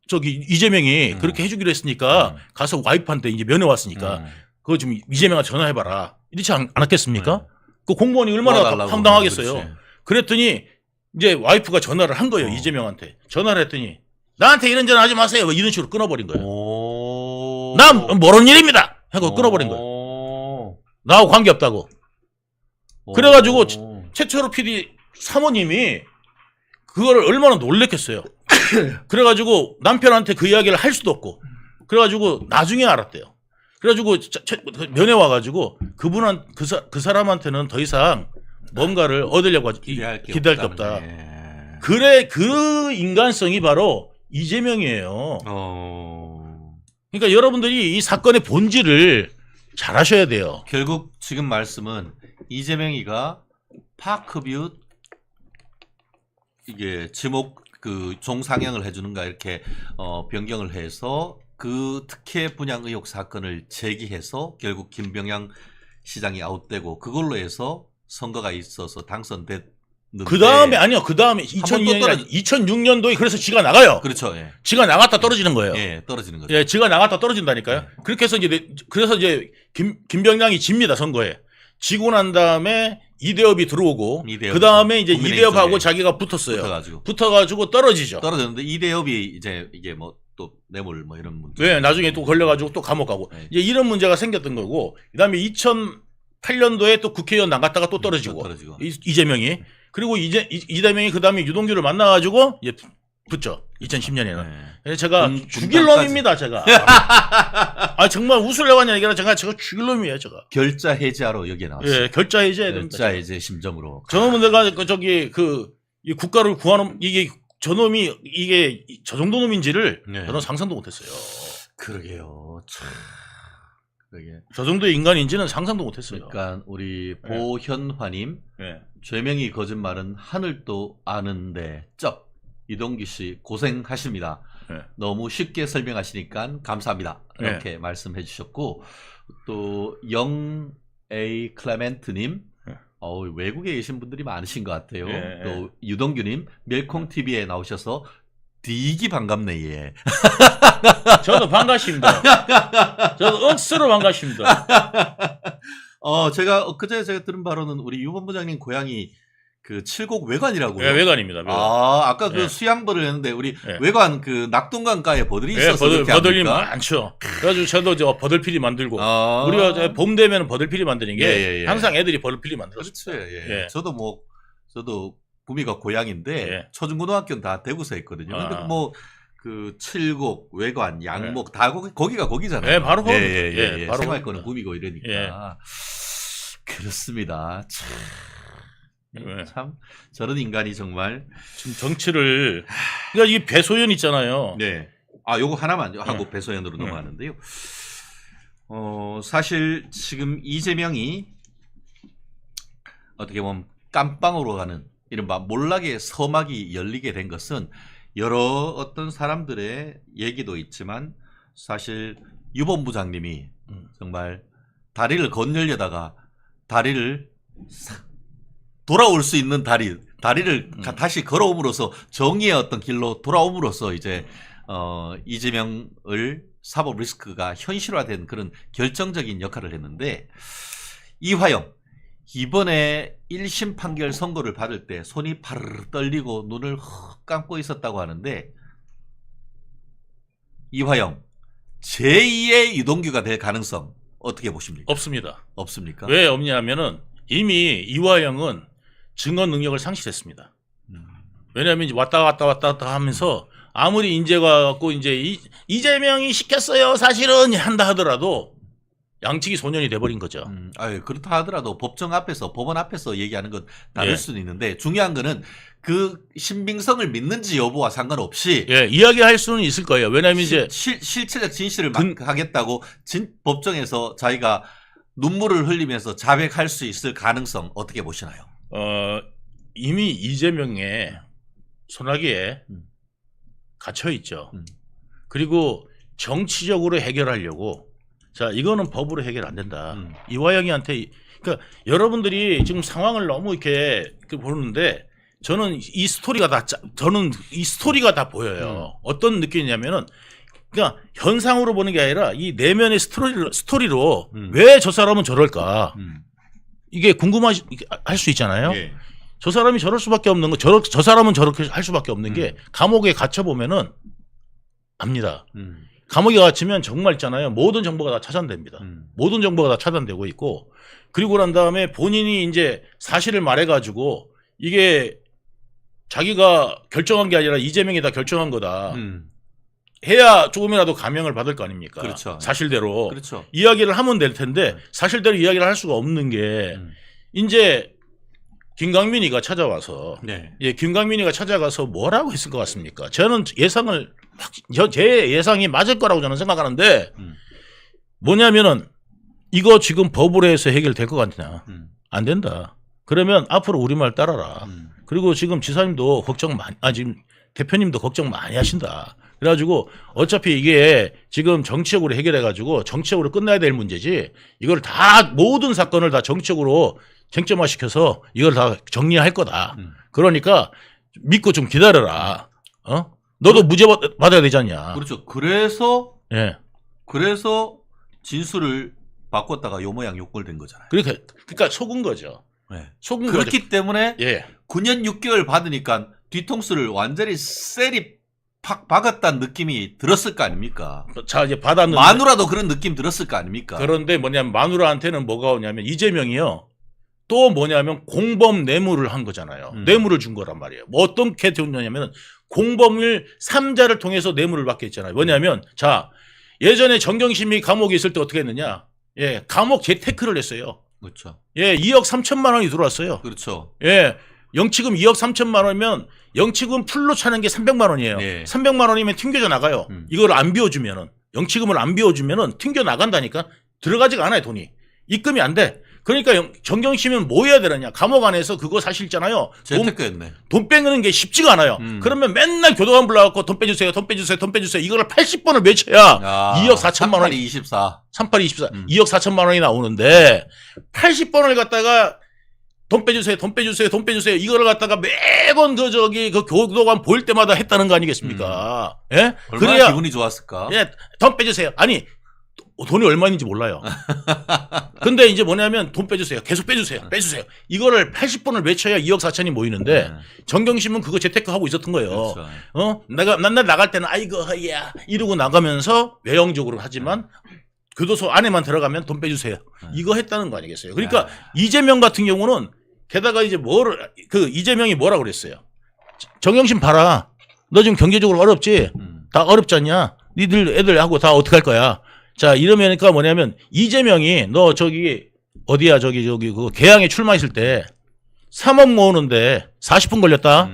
저기 이재명이 그렇게 해주기로 했으니까 가서 와이프한테 이제 면회 왔으니까 그거 좀 이재명한테 전화해봐라 이렇지 않았겠습니까? 그 공무원이 얼마나 황당하겠어요. 그렇지. 그랬더니 이제 와이프가 전화를 한 거예요. 이재명한테. 전화를 했더니 나한테 이런 전화 하지 마세요. 뭐 이런 식으로 끊어버린 거예요. 난 모르는 일입니다. 하고 끊어버린 거예요. 나하고 관계없다고. 그래가지고 최철호 PD 사모님이 그거를 얼마나 놀랬겠어요. 그래가지고 남편한테 그 이야기를 할 수도 없고 그래가지고 나중에 알았대요. 그래가지고 면회 와가지고 그 사람한테는 더 이상 뭔가를 얻으려고 기대할 게 없다. 그래 그 인간성이 바로 이재명이에요. 그러니까 여러분들이 이 사건의 본질을 잘 아셔야 돼요. 결국 지금 말씀은 이재명이가 파크뷰 이게 지목 그 종상향을 해주는가 이렇게 변경을 해서 그 특혜 분양 의혹 사건을 제기해서 결국 김병량 시장이 아웃되고 그걸로 해서 선거가 있어서 당선됐는데 그 다음에 아니요. 그 다음에 2006년도에 그래서 지가 나가요. 그렇죠. 예. 지가 나갔다 떨어지는 거예요. 예, 떨어지는 거죠. 예, 지가 나갔다 떨어진다니까요. 예. 그렇게 해서 이제 김병량이 집니다 선거에. 지고 난 다음에 이대엽이 들어오고 그 다음에 이제 이대엽하고 자기가 붙어가지고 떨어지죠. 떨어졌는데 이대엽이 이제 이게 뭐 또 뇌물 뭐 이런 문제. 네, 나중에 또 걸려가지고 또 감옥 가고 이제 이런 문제가 생겼던 거고 그다음에 2008년도에 또 국회의원 나갔다가 또 떨어지고. 이재명이 그리고 이재명이 그 다음에 유동규를 만나가지고 붙죠. 2010년에는. 네. 제가 죽일 놈입니다, 제가. 정말 웃으려고 하는 얘기라 제가 죽일 놈이에요, 제가. 결자 해제하러 여기에 나왔어요. 예, 결자 해제해야 됩니다. 결자 해제 심정으로. 저놈은 내가 이 국가를 구하는 저놈이 이게 저 정도 놈인지를 네. 저는 상상도 못했어요. 그러게요. 참. 그러게. 저 정도의 인간인지는 상상도 못했어요. 그러니까 우리 보현화님, 네. 죄명이 거짓말은 하늘도 아는데 쩝. 이동규 씨 고생하십니다. 네. 너무 쉽게 설명하시니까 감사합니다. 이렇게 말씀해 주셨고 또 영A 클레멘트님 외국에 계신 분들이 많으신 것 같아요. 네. 또 유동규님 멜콩TV에 나오셔서 되게 반갑네 예. 저도 반갑습니다. 저도 억수로 반갑습니다. 제가 엊그제 제가 들은 바로는 우리 유 본부장님 고향이 그 칠곡 외관이라고요. 네, 외관입니다. 외관. 아까 그 네. 수양벌을 했는데 우리 네. 외관 그 낙동강가에 버들이 네, 있어서 버들이 많죠. 그래가지고 저도 저 버들피리 만들고 우리가 봄 되면 버들피리 만드는 게 항상 애들이 버들피리 만들었어요. 그렇죠. 예. 저도 구미가 고향인데 초중고등학교는 다 대구서 했거든요. 근데 그 칠곡, 외관, 양목 다 거기가 거기잖아요. 네, 바로 거기. 바로 생활권은 구미고 이러니까 그렇습니다. 참 저런 인간이 정말 지금 정치를 그러니까 이 배소연 있잖아요. 네. 요거 하나만 하고 배소연으로 넘어가는데요. 사실 지금 이재명이 어떻게 보면 깜빵으로 가는 이른바 몰락의 서막이 열리게 된 것은 여러 어떤 사람들의 얘기도 있지만 사실 유 본부장님이 정말 다리를 건널려다가 다리를 돌아올 수 있는 다리를 다시 걸어옴으로써 정의의 어떤 길로 돌아옴으로써 이제 이재명을 사법 리스크가 현실화된 그런 결정적인 역할을 했는데 이화영 이번에 1심 판결 선고를 받을 때 손이 파르르 떨리고 눈을 헉 감고 있었다고 하는데 이화영 제2의 유동규가 될 가능성 어떻게 보십니까? 없습니다. 없습니까? 왜 없냐면은 이미 이화영은 증거 능력을 상실했습니다. 왜냐하면 이제 왔다 갔다 하면서 아무리 인재가 갖고 이제 이재명이 시켰어요 사실은 한다 하더라도 양측이 소년이 돼버린 거죠. 그렇다 하더라도 법원 앞에서 얘기하는 건 다를 예. 수는 있는데 중요한 거는 그 신빙성을 믿는지 여부와 상관없이 이야기할 수는 있을 거예요. 왜냐하면 이제 실체적 진실을 하겠다고 법정에서 자기가 눈물을 흘리면서 자백할 수 있을 가능성 어떻게 보시나요? 이미 이재명의 소나기에 갇혀 있죠. 그리고 정치적으로 해결하려고 이거는 법으로 해결 안 된다. 이화영이한테 그러니까 여러분들이 지금 상황을 너무 이렇게 보는데 저는 이 스토리가 다 보여요. 어떤 느낌이냐면은 그러니까 현상으로 보는 게 아니라 이 내면의 스토리로 왜 저 사람은 저럴까? 이게 궁금할 수 있잖아요. 예. 저 사람이 저럴 수밖에 없는 거, 저 사람은 저렇게 할 수밖에 없는 게 감옥에 갇혀 보면은 압니다. 감옥에 갇히면 정말 있잖아요. 모든 정보가 다 차단됩니다. 모든 정보가 다 차단되고 있고 그리고 난 다음에 본인이 이제 사실을 말해가지고 이게 자기가 결정한 게 아니라 이재명이 다 결정한 거다. 해야 조금이라도 감형을 받을 거 아닙니까? 그렇죠. 사실대로. 그렇죠. 이야기를 하면 될 텐데 사실대로 이야기를 할 수가 없는 게 이제 김강민이가 찾아와서 김강민이가 찾아가서 뭐라고 했을 것 같습니까? 저는 제 예상이 맞을 거라고 저는 생각하는데 뭐냐면은 이거 지금 법으로 해서 해결될 것 같냐? 안 된다. 그러면 앞으로 우리 말 따라라. 그리고 지금 지사님도 지금 대표님도 걱정 많이 하신다. 그래가지고 어차피 이게 지금 정치적으로 해결해가지고 정치적으로 끝나야 될 문제지 이걸 다 모든 사건을 다 정치적으로 쟁점화시켜서 이걸 다 정리할 거다. 그러니까 믿고 좀 기다려라. 너도 무죄 받아야 되지 않냐. 그렇죠. 그래서 진술을 바꿨다가 요 모양 요꼴 된 거잖아요. 그러니까 속은 거죠. 속은 그렇기 거죠. 때문에 9년 6개월 받으니까 뒤통수를 완전히 셀이 팍 박았다는 느낌이 들었을 거 아닙니까? 이제 받았는데 마누라도 그런 느낌 들었을 거 아닙니까? 그런데 뭐냐면 마누라한테는 뭐가 오냐면 이재명이요. 또 뭐냐면 공범 뇌물을 한 거잖아요. 뇌물을 준 거란 말이에요. 뭐 어떻게 됐냐면 공범을 3자를 통해서 뇌물을 받게 했잖아요. 뭐냐면 자 예전에 정경심이 감옥에 있을 때 어떻게 했느냐. 예, 감옥 재테크를 했어요. 그렇죠. 예, 2억 3천만 원이 들어왔어요. 그렇죠. 예, 영치금 2억 3천만 원이면 영치금 풀로 차는 게 300만 원이에요. 네. 300만 원이면 튕겨져 나가요. 이걸 안 비워주면은 영치금을 안 비워주면은 튕겨 나간다니까. 들어가지가 않아요 돈이. 입금이 안 돼. 그러니까 정경심은 뭐 해야 되느냐. 감옥 안에서 그거 사실 있잖아요. 재테크였네. 돈 빼는 게 쉽지가 않아요. 그러면 맨날 교도관 불러갖고 돈 빼주세요. 돈 빼주세요. 돈 빼주세요. 이거를 80번을 외쳐야 2억 4천만 원이 24. 38이 24. 2억 4천만 원이 나오는데 80번을 갖다가 돈 빼주세요. 돈 빼주세요. 돈 빼주세요. 이거를 갖다가 매번 그 교도관 보일 때마다 했다는 거 아니겠습니까? 예? 얼마나 그래야 기분이 좋았을까? 예, 돈 빼주세요. 아니 돈이 얼마인지 몰라요. 근데 이제 뭐냐면 돈 빼주세요. 계속 빼주세요. 빼주세요. 이거를 80번을 외쳐야 2억 4천이 모이는데 정경심은 그거 재테크하고 있었던 거예요. 그렇죠. 맨날 나갈 때는 아이고 야 이러고 나가면서 외형적으로 하지만 교도소 안에만 들어가면 돈 빼주세요. 이거 했다는 거 아니겠어요. 그러니까 이재명 같은 경우는 게다가 이제 이재명이 뭐라 그랬어요. 정경심 봐라. 너 지금 경제적으로 어렵지? 다 어렵지 않냐? 니들 애들하고 다 어떻게 할 거야? 자, 이러면니까 뭐냐면 이재명이 너 어디야 그 개항에 출마했을 때 3억 모으는데 40분 걸렸다.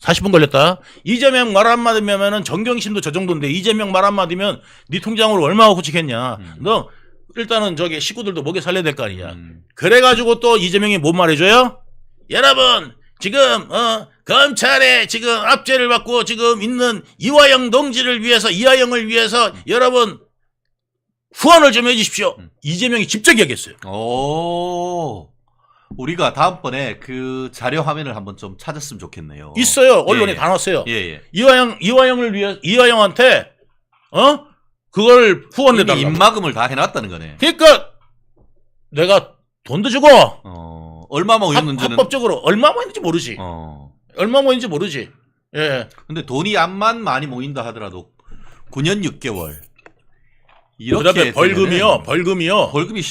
40분 걸렸다. 이재명 말 한마디면은 정경심도 저 정도인데 이재명 말 한마디면 네 통장으로 얼마나 후치겠냐. 너 일단은 식구들도 먹여 살려야 될 거 아니냐. 그래가지고 또 이재명이 뭔 말해줘요? 여러분 지금 검찰에 지금 압제를 받고 지금 있는 이화영 동지를 위해서 이화영을 위해서 여러분 후원을 좀 해주십시오. 이재명이 직접 얘기했어요. 오, 우리가 다음번에 그 자료 화면을 한번 좀 찾았으면 좋겠네요. 있어요. 언론에 다 나왔어요. 예. 이화영을 위해 이화영한테 그걸 후원해달라고. 입막음을 다 해놨다는 거네. 그러니까 내가 돈도 주고 얼마 모였는지는 합법적으로 얼마 모였는지 모르지. 얼마 모였는지 모르지. 예. 근데 돈이 암만 많이 모인다 하더라도 9년 6개월. 그다음에 벌금이요. 벌금이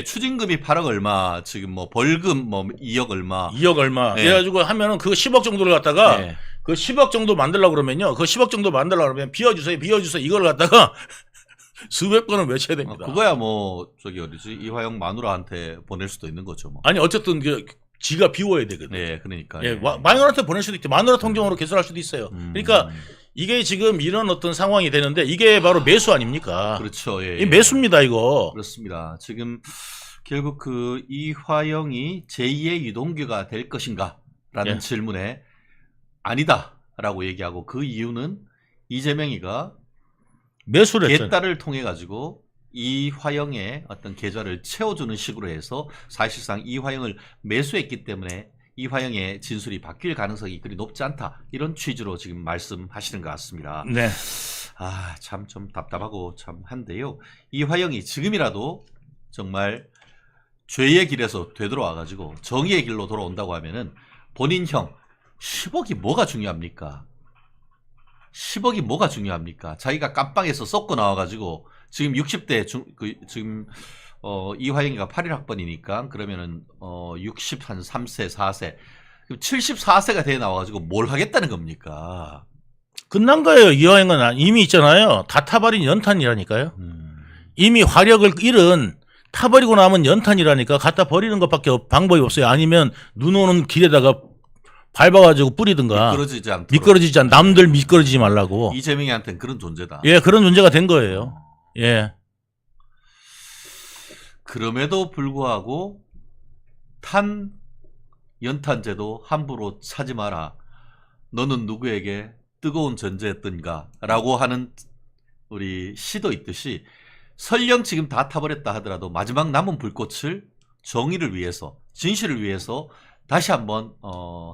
추징금이 8억 얼마, 지금 뭐 벌금 뭐 2억 얼마. 2억 얼마. 네. 그래가지고 하면은 그 10억 정도를 갖다가 그 10억 정도 만들려고 그러면요. 그 10억 정도 만들려고 그러면 비워주세요. 이걸 갖다가 수백 번을 외쳐야 됩니다. 그거야 뭐 어디지 이화영 마누라한테 보낼 수도 있는 거죠 뭐. 아니 어쨌든 지가 비워야 되거든. 네, 그러니까. 예, 마누라한테 보낼 수도 있대. 마누라 통장으로 개설할 수도 있어요. 그러니까 이게 지금 이런 어떤 상황이 되는데 이게 바로 매수 아닙니까? 그렇죠. 예. 이 매수입니다, 이거. 그렇습니다. 지금 결국 그 이화영이 제2의 유동규가 될 것인가라는 질문에 아니다라고 얘기하고 그 이유는 이재명이가 매수를 했잖아요. 개딸을 통해 가지고 이화영의 어떤 계좌를 채워주는 식으로 해서 사실상 이화영을 매수했기 때문에 이화영의 진술이 바뀔 가능성이 그리 높지 않다. 이런 취지로 지금 말씀하시는 것 같습니다. 네. 참 좀 답답하고 참 한데요. 이화영이 지금이라도 정말 죄의 길에서 되돌아와가지고 정의의 길로 돌아온다고 하면은 본인 형 10억이 뭐가 중요합니까? 10억이 뭐가 중요합니까? 자기가 깜빵에서 썩고 나와가지고 지금 60대 지금 이화영이가 81학번이니까 그러면은 63세 4세 74세가 돼 나와가지고 뭘 하겠다는 겁니까? 끝난 거예요. 이화영은 이미 있잖아요. 다 타버린 연탄이라니까요. 이미 화력을 잃은 타버리고 남은 연탄이라니까 갖다 버리는 것밖에 방법이 없어요. 아니면 눈 오는 길에다가 밟아가지고 뿌리든가 미끄러지지 않 남들 미끄러지지 말라고. 이재명이한테는 그런 존재다. 예, 그런 존재가 된 거예요. 예. 그럼에도 불구하고 탄 연탄재도 함부로 차지 마라. 너는 누구에게 뜨거운 전제였던가 라고 하는 우리 시도 있듯이 설령 지금 다 타버렸다 하더라도 마지막 남은 불꽃을 정의를 위해서 진실을 위해서 다시 한번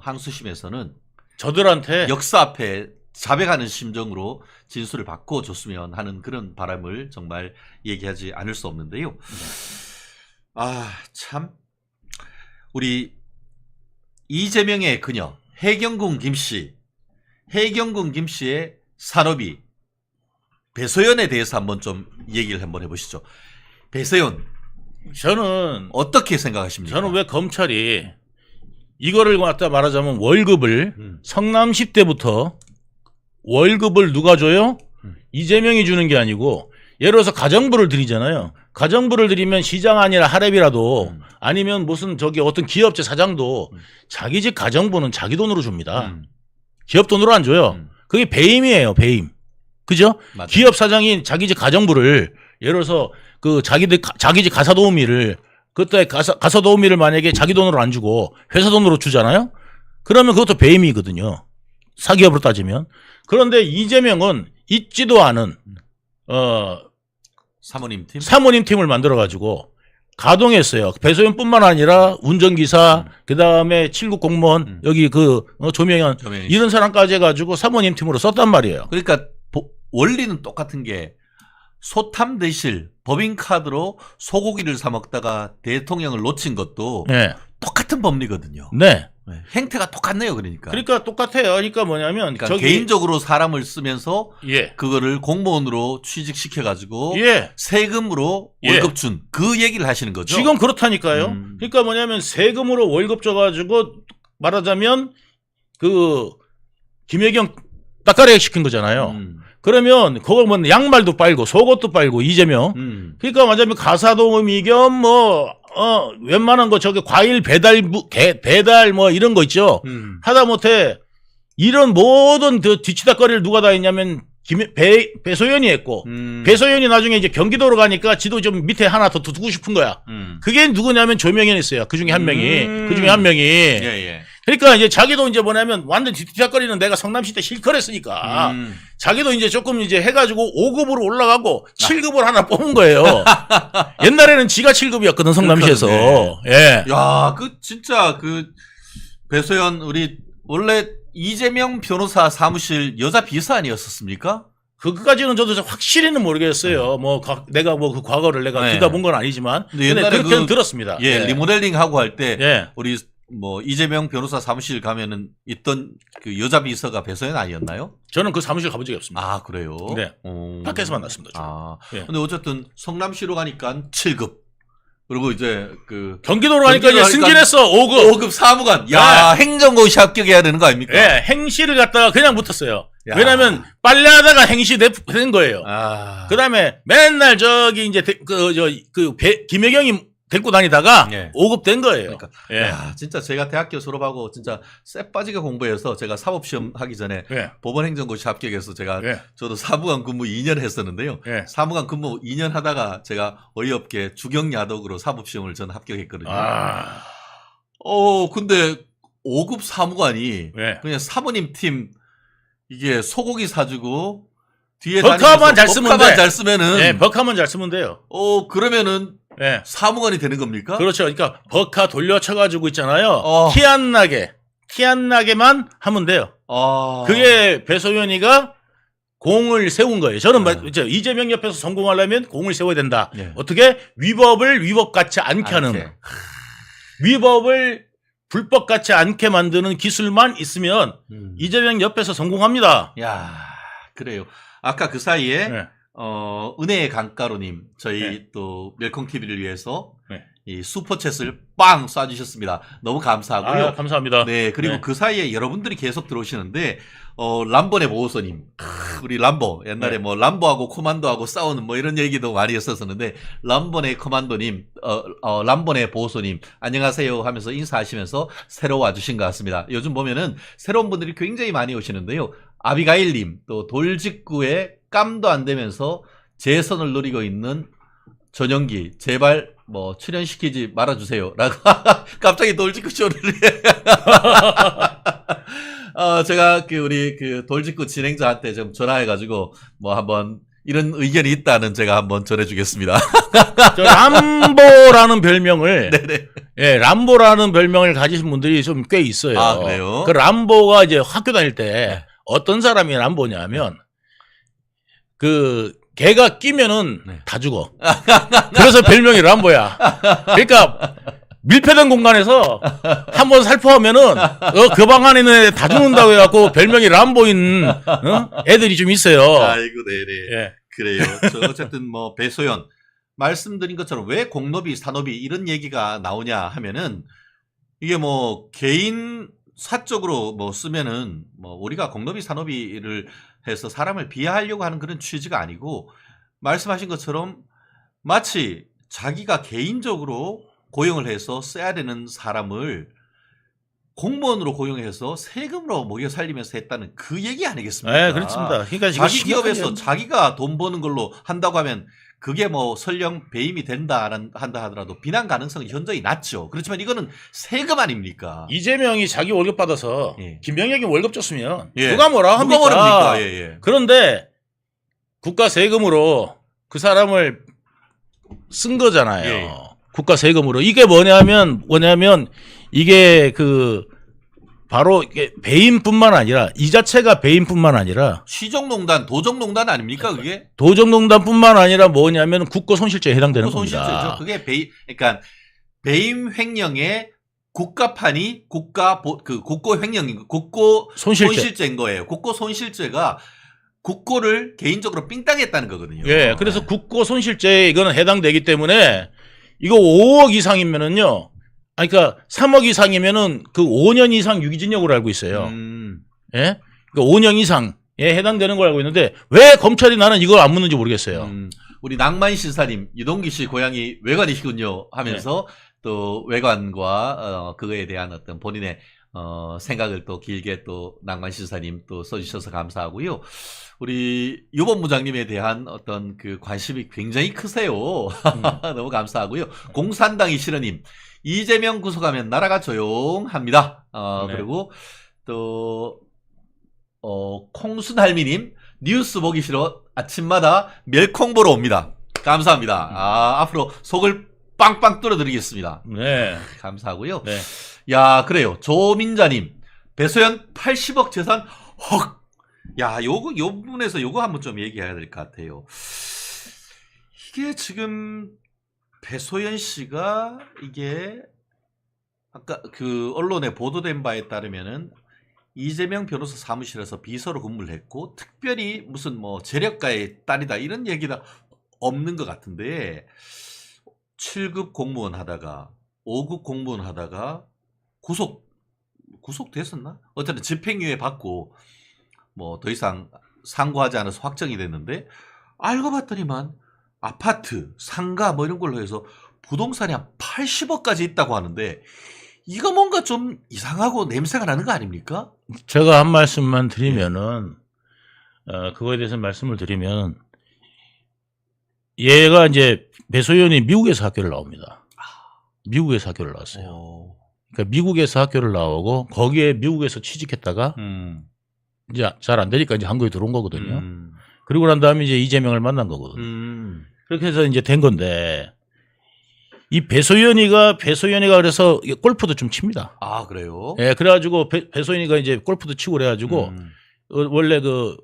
항소심에서는 저들한테 역사 앞에 자백하는 심정으로 진술을 바꿔줬으면 하는 그런 바람을 정말 얘기하지 않을 수 없는데요. 참 우리 이재명의 그녀 해경군 김씨, 해경군 김씨의 산업이 배소연에 대해서 한번 좀 얘기를 한번 해보시죠. 배소연 저는 어떻게 생각하십니까? 저는 왜 검찰이 이거를 갖다 말하자면 월급을 성남시 때부터 월급을 누가 줘요? 이재명이 주는 게 아니고 예를 들어서 가정부를 드리잖아요. 가정부를 드리면 시장 아니라 하랩이라도 아니면 무슨 저기 어떤 기업체 사장도 자기 집 가정부는 자기 돈으로 줍니다. 기업 돈으로 안 줘요. 그게 배임이에요, 배임. 그죠? 맞아요. 기업 사장이 자기 집 가정부를 예를 들어서 그 자기 집 가사도우미를 그때 가사도우미를 만약에 자기 돈으로 안 주고 회사 돈으로 주잖아요. 그러면 그것도 배임이거든요. 사기업으로 따지면. 그런데 이재명은 있지도 않은 사모님 팀을 만들어 가지고 가동했어요. 배소연뿐만 아니라 운전기사, 그 다음에 7급 공무원, 여기 조명현 이런 사람까지 해가지고 사모님 팀으로 썼단 말이에요. 그러니까 원리는 똑같은 게 소탐대실 법인카드로 소고기를 사 먹다가 대통령을 놓친 것도 네. 똑같은 법리거든요. 네. 행태가 똑같네요. 그러니까 똑같아요. 그러니까 뭐냐면 그러니까 개인적으로 사람을 쓰면서 예. 그거를 공무원으로 취직시켜가지고 예. 세금으로 예. 월급 준 그 얘기를 하시는 거죠. 지금 그렇다니까요. 그러니까 뭐냐면 세금으로 월급 줘가지고 말하자면 김혜경 따까리 시킨 거잖아요. 그러면 그걸 뭐 양말도 빨고 속옷도 빨고 이재명. 그러니까 말하자면 가사도우미 겸 웬만한 거 저기 과일 배달 뭐 이런 거 있죠. 하다못해 이런 모든 그 뒤치다거리를 누가 다 했냐면 배소연이 했고 배소연이 나중에 이제 경기도로 가니까 지도 좀 밑에 하나 더 두고 싶은 거야. 그게 누구냐면 조명현이 있어요. 그 중에 한 명이. 예. 그러니까 이제 자기도 이제 뭐냐면 완전 뒤치다거리는 내가 성남시 때 실컷 했으니까 자기도 이제 조금 이제 해가지고 5급으로 올라가고 7급을 하나 뽑은 거예요. 옛날에는 지가 7급이었거든 성남시에서. 예. 야, 진짜 배소연 우리 원래 이재명 변호사 사무실 여자 비서 아니었었습니까? 그까지는 저도 확실히는 모르겠어요. 내가 그 과거를 내가 네. 들여다본 건 아니지만. 근데 옛날에 그렇게는 들었습니다. 예, 리모델링 하고 할 때 예. 우리 이재명 변호사 사무실 가면은 있던 그 여자 비서가 배소연 아니었나요? 저는 그 사무실 가본 적이 없습니다. 아, 그래요? 네. 밖에서 만났습니다. 예. 근데 어쨌든 성남시로 가니까 7급. 그리고 이제 경기도로 가니까 이제 승진했어. 5급. 5급 사무관. 야, 네. 행정고시 합격해야 되는 거 아닙니까? 예, 행시를 갔다가 그냥 붙었어요. 야. 왜냐면 빨래하다가 행시 된 거예요. 아. 그다음에 맨날 저기 이제 김혜경이 데리고 다니다가 예. 5급 된 거예요. 그러니까. 예. 야, 진짜 제가 대학교 졸업하고 진짜 쎄 빠지게 공부해서 제가 사법시험 하기 전에 예. 법원행정고시 합격해서 제가 예. 저도 사무관 근무 2년 했었는데요. 예. 사무관 근무 2년 하다가 제가 어이없게 주경야독으로 사법시험을 저는 합격했거든요. 근데 5급 사무관이 예. 그냥 사모님 팀 이게 소고기 사주고 뒤에 버카만 잘 쓰면 돼. 잘 쓰면은 예, 버카만 잘 쓰면 돼요. 그러면은 예. 사무관이 되는 겁니까? 그렇죠. 그러니까 버카 돌려쳐가지고 있잖아요. 어. 티 안 나게만 하면 돼요. 그게 배소연이가 공을 세운 거예요. 저는 이재명 옆에서 성공하려면 공을 세워야 된다. 예. 어떻게? 위법을 위법같이 않게 하는. 위법을 불법같이 않게 만드는 기술만 있으면 이재명 옆에서 성공합니다. 야, 그래요. 아까 그 사이에 네. 은혜의 강가루님 저희 네. 또 멜콩 TV를 위해서 네. 이 슈퍼챗을 빵 쏴주셨습니다. 너무 감사하고요. 감사합니다. 네, 그리고 네. 그 사이에 여러분들이 계속 들어오시는데 람본의 보호소님, 우리 람보 옛날에 네. 람보하고 코만도하고 싸우는 이런 얘기도 많이 했었는데 람본의 코만도님, 람본의 보호소님 안녕하세요 하면서 인사하시면서 새로 와주신 것 같습니다. 요즘 보면은 새로운 분들이 굉장히 많이 오시는데요. 아비가일님 또 돌직구에 깜도 안 되면서 재선을 노리고 있는 전용기 제발 출연시키지 말아주세요 라고 갑자기 돌직구 쇼를 제가 우리 돌직구 진행자한테 좀 전화해가지고 한번 이런 의견이 있다는 제가 한번 전해주겠습니다. 람보라는 별명을 네네. 예, 람보라는 별명을 가지신 분들이 좀 꽤 있어요. 아, 그래요? 그 람보가 이제 학교 다닐 때 네. 어떤 사람이 람보냐면 개가 끼면은 네. 다 죽어. 그래서 별명이 람보야. 그러니까 밀폐된 공간에서 한번 살포하면은 그 방 안에 있는 애 다 죽는다고 해갖고 별명이 람보인 애들이 좀 있어요. 아이고 네네. 예. 그래요. 저 어쨌든 배소연 말씀드린 것처럼 왜 공노비, 산노비 이런 얘기가 나오냐 하면은 이게 뭐 개인 사적으로 뭐 쓰면은 뭐 우리가 공노비, 산노비를 해서 사람을 비하하려고 하는 그런 취지가 아니고 말씀하신 것처럼 마치 자기가 개인적으로 고용을 해서 써야 되는 사람을 공무원으로 고용해서 세금으로 먹여 살리면서 했다는 그 얘기 아니겠습니까? 네, 그렇습니다. 그러니까 자기 기업에서 자기가 돈 버는 걸로 한다고 하면 그게 뭐 설령 배임이 한다 하더라도 비난 가능성은 현저히 낮죠. 그렇지만 이거는 세금 아닙니까? 이재명이 자기 월급 받아서 예. 김병혁이 월급 줬으면 예. 누가 뭐라 합니까? 누가 뭐랍니까? 예, 예. 그런데 국가 세금으로 그 사람을 쓴 거잖아요. 예. 국가 세금으로. 이게 뭐냐면 이게 그 바로 이게 배임뿐만 아니라 이 자체가 배임뿐만 아니라 시정농단, 도정농단 아닙니까 그게? 도정농단뿐만 아니라 뭐냐면 국고 손실죄에 해당되는 손실죄죠. 겁니다. 그게 그러니까 배임 횡령의 국가판이 국고 횡령인 국고 손실죄인 거예요. 국고 손실죄가 국고를 개인적으로 삥땅했다는 거거든요. 예, 그래서 국고 손실죄에 이거는 해당되기 때문에 이거 5억 이상이면은요. 아니, 그러니까 3억 이상이면은 그 5년 이상 유기징역으로 알고 있어요. 예? 그러니까 5년 이상에 해당되는 걸 알고 있는데 왜 검찰이 나는 이걸 안 묻는지 모르겠어요. 우리 낭만 신사님, 이동기 씨 고향이 외관이시군요 하면서 또 외관과 그거에 대한 어떤 본인의 생각을 또 길게 또 낭만 신사님 또 써주셔서 감사하고요. 우리 유본부장님에 대한 어떤 그 관심이 굉장히 크세요. 너무 감사하고요. 공산당이 싫어님, 이재명 구속하면 나라가 조용합니다. 네. 그리고 또 콩순할미님, 뉴스 보기 싫어 아침마다 멸콩 보러 옵니다. 감사합니다. 앞으로 속을 빵빵 뚫어드리겠습니다. 네. 감사하고요. 네. 야, 그래요. 조민자님, 배소연 80억 재산 헉. 야, 요 부분에서 요거 한번 좀 얘기해야 될 것 같아요. 이게 지금 배소연 씨가 이게 아까 그 언론에 보도된 바에 따르면은 이재명 변호사 사무실에서 비서로 근무를 했고 특별히 무슨 뭐 재력가의 딸이다 이런 얘기가 없는 것 같은데 7급 공무원 하다가 5급 공무원 하다가 구속됐었나? 어쨌든 집행유예 받고 뭐 더 이상 상고하지 않아서 확정이 됐는데 알고 봤더니만 아파트, 상가 뭐 이런 걸로 해서 부동산이 한 80억까지 있다고 하는데 이거 뭔가 좀 이상하고 냄새가 나는 거 아닙니까? 제가 한 말씀만 드리면은 그거에 대해서 말씀을 드리면 얘가 이제 배소연이 미국에서 학교를 나옵니다. 미국에서 학교를 나왔어요. 그러니까 미국에서 학교를 나오고 거기에 미국에서 취직했다가 이제 잘 안 되니까 이제 한국에 들어온 거거든요. 그리고 난 다음에 이제 이재명을 만난 거거든요. 그렇게 해서 이제 된 건데 이 배소연이가 그래서 골프도 좀 칩니다. 아, 그래요? 예, 그래가지고 배소연이가 이제 골프도 치고 그래가지고 원래 그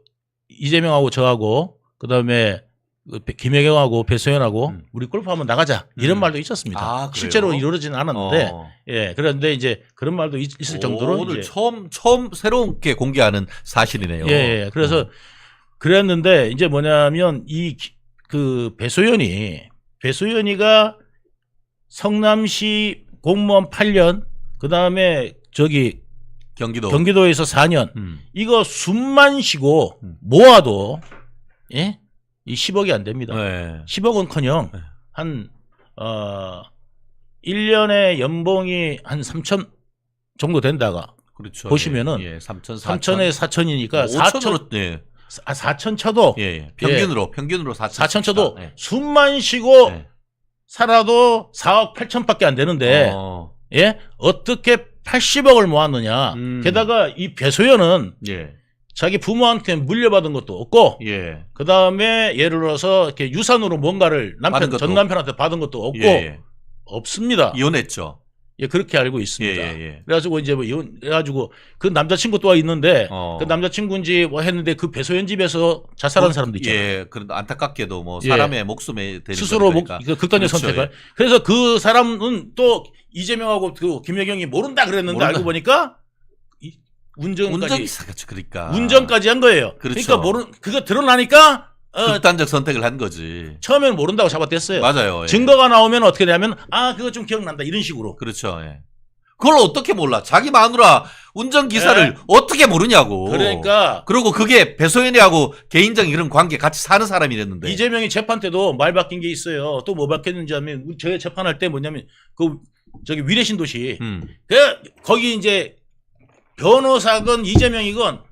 이재명하고 저하고 그 다음에 김혜경하고 배소연하고 우리 골프 한번 나가자 이런 말도 있었습니다. 아, 실제로 이루어지는 않았는데 예, 그런데 이제 그런 말도 있을 정도로 오늘 이제 처음 새롭게 공개하는 사실이네요. 예, 그래서 그랬는데 이제 뭐냐면 그 배소연이가 성남시 공무원 8년 그 다음에 저기 경기도에서 4년 이거 숨만 쉬고 모아도 예? 이 10억이 안 됩니다. 네. 10억은커녕 한 1년에 연봉이 한 3천 정도 된다가 그렇죠. 보시면은 예, 3천, 3천에 4천이니까 5천으로 4천 쳐도 예. 평균으로 4천. 4천 쳐도 예. 숨만 쉬고 예. 살아도 4억 8천밖에 안 되는데 예? 어떻게 80억을 모았느냐. 게다가 이 배소연은 예. 자기 부모한테 물려받은 것도 없고 예. 그 다음에 예를 들어서 이렇게 유산으로 뭔가를 전 남편한테 받은 것도 없고 예. 없습니다. 이혼했죠. 예, 그렇게 알고 있습니다. 예. 그래가지고 이제 뭐 이혼해가지고 그 남자친구 또 있는데 그 남자친구인지 뭐 했는데 그 배소연 집에서 자살한 사람도 있잖아요. 예, 그런데 안타깝게도 뭐 사람의 목숨에 대는 스스로 극단적 그렇죠. 선택을. 그래서 그 사람은 또 이재명하고 그 김혜경이 모른다 그랬는데 알고 보니까 운전까지 그러니까 운전까지 한 거예요. 그렇죠. 그러니까 그거 드러나니까 극단적 선택을 한 거지. 처음에는 모른다고 잡아댔어요. 맞아요. 예. 증거가 나오면 어떻게 되냐면 그거 좀 기억난다 이런 식으로. 그렇죠. 예. 그걸 어떻게 몰라? 자기 마누라 운전기사를 어떻게 모르냐고. 그러니까. 그리고 그게 배소연이하고 개인적인 그런 관계 같이 사는 사람이랬는데. 이재명이 재판 때도 말 바뀐 게 있어요. 또 뭐 바뀌었는지 하면 저희 재판할 때 뭐냐면 저기 위례신도시 거기 이제 변호사건 이재명이건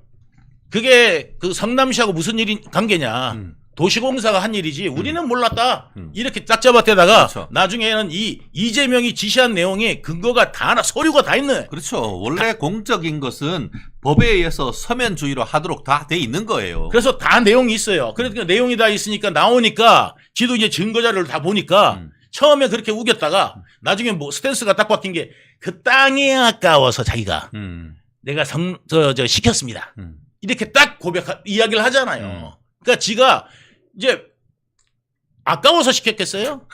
그게 그 성남시하고 무슨 일이 관계냐. 도시공사가 한 일이지 우리는 몰랐다. 이렇게 딱 잡아대다가 그렇죠. 나중에는 이재명이 지시한 내용이 근거가 다 하나 서류가 다 있네. 그렇죠. 원래 공적인 것은 법에 의해서 서면주의로 하도록 다 돼 있는 거예요. 그래서 다 내용이 있어요. 그러니까 내용이 다 있으니까 나오니까 지도 이제 증거 자료를 다 보니까 처음에 그렇게 우겼다가 나중에 뭐 스탠스가 딱 바뀐 게 그 땅이 아까워서 자기가 내가 시켰습니다. 이렇게 딱 이야기를 하잖아요. 그러니까 지가 이제 아까워서 시켰겠어요?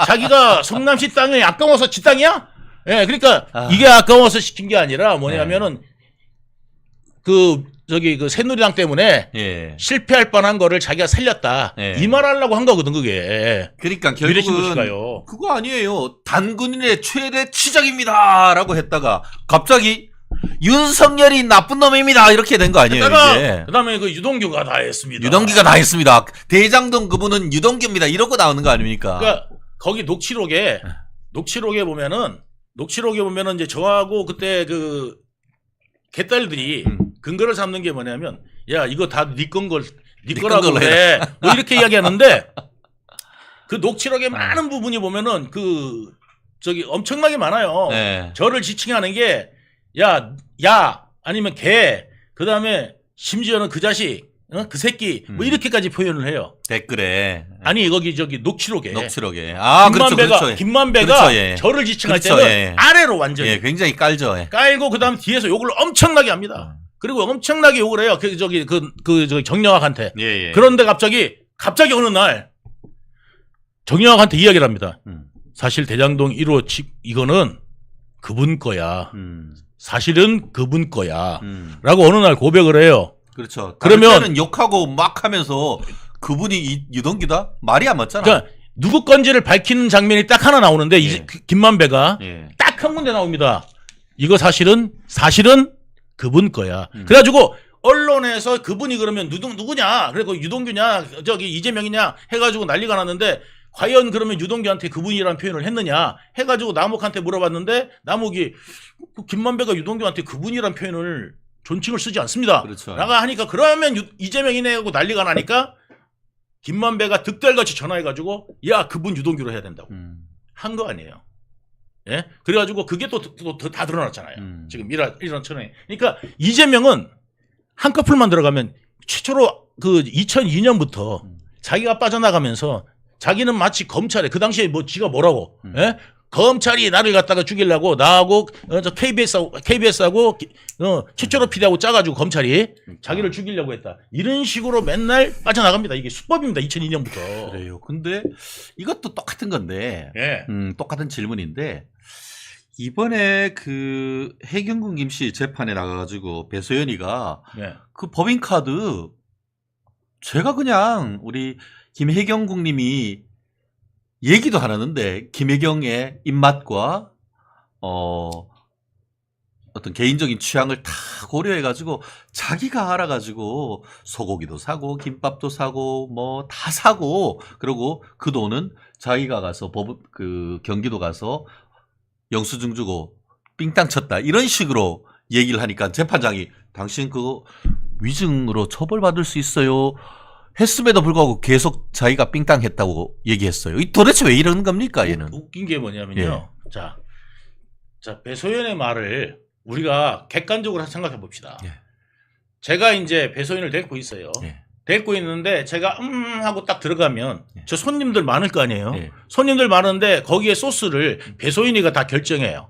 자기가 성남시 땅이 아까워서 지 땅이야? 예, 그러니까 이게 아까워서 시킨 게 아니라 뭐냐면은 그 새누리당 때문에 실패할 뻔한 거를 자기가 살렸다. 이 말하려고 한 거거든 그게. 그러니까 결국은 그거 아니에요. 단군인의 최대 치적입니다라고 했다가 갑자기 윤석열이 나쁜 놈입니다 이렇게 된 거 아니에요 이제. 그다음에 그 유동규가 다 했습니다. 유동규가 다 했습니다. 대장동 그분은 유동규입니다 이러고 나오는 거 아닙니까? 그러니까 거기 녹취록에 보면은 이제 저하고 그때 그 개딸들이 근거를 삼는 게 뭐냐면 야 이거 다 네 거라고 그래 뭐 이렇게 이야기하는데 그 녹취록에 많은 부분이 보면은 엄청나게 많아요. 네. 저를 지칭하는 게 야 아니면 개 그다음에 심지어는 그 자식 그 새끼 뭐 이렇게까지 표현을 해요. 댓글에. 아니 거기 녹취록에. 김만배가 그렇죠, 저를 지칭할 때는 아래로 완전히. 굉장히 깔죠. 깔고 그다음 뒤에서 욕을 엄청나게 합니다. 그리고 엄청나게 욕을 해요. 정영학한테. 그런데 갑자기 어느 날 정영학한테 이야기를 합니다. 사실 대장동 1호 이거는 그분 거야. 사실은 그분 거야. 라고 어느 날 고백을 해요. 그렇죠. 그러면 욕하고 막 하면서 그분이 유동규다? 말이 안 맞잖아. 그러니까 누구 건지를 밝히는 장면이 딱 하나 나오는데 김만배가 딱 한 군데 나옵니다. 이거 사실은 그분 거야. 그래가지고 언론에서 그분이 그러면 누구냐? 그리고 유동규냐? 이재명이냐? 해가지고 난리가 났는데 과연 그러면 유동규한테 그분이라는 표현을 했느냐 해가지고 남욱한테 물어봤는데 남욱이 김만배가 유동규한테 그분이라는 표현을 존칭을 쓰지 않습니다. 그렇죠. 라고 하니까 그러면 이재명이네 하고 난리가 나니까 김만배가 득달같이 전화해가지고 야 그분 유동규로 해야 된다고 한 거 아니에요. 예? 그래가지고 그게 또 다 드러났잖아요. 지금 이런 천에. 그러니까 이재명은 한꺼풀만 들어가면 최초로 그 2002년부터 자기가 빠져나가면서 자기는 마치 검찰에 그 당시에 뭐 지가 뭐라고 예? 검찰이 나를 갖다가 죽이려고 나하고 KBS하고 최초로 피디하고 짜가지고 검찰이 자기를 죽이려고 했다. 이런 식으로 맨날 빠져나갑니다. 이게 수법입니다. 2002년부터. 그래요. 근데 이것도 똑같은 건데 똑같은 질문인데 이번에 그 해경군 김씨 재판에 나가가지고 배소연이가 그 법인카드 제가 그냥 우리 김혜경 국님이 얘기도 안 하는데 김혜경의 입맛과 어떤 개인적인 취향을 다 고려해가지고 자기가 알아가지고 소고기도 사고 김밥도 사고 뭐 다 사고 그리고 그 돈은 자기가 가서 경기도 가서 영수증 주고 삥땅 쳤다 이런 식으로 얘기를 하니까 재판장이 당신 그거 위증으로 처벌받을 수 있어요. 했음에도 불구하고 계속 자기가 삥땅 했다고 얘기했어요. 도대체 왜 이러는 겁니까 얘는? 웃긴 게 뭐냐면요. 자 배소연의 말을 우리가 객관적으로 생각해 봅시다. 제가 이제 배소연을 데리고 있어요. 데리고 있는데 제가 하고 딱 들어가면 저 손님들 많을 거 아니에요. 손님들 많은데 거기에 소스를 배소연이가 다 결정해요.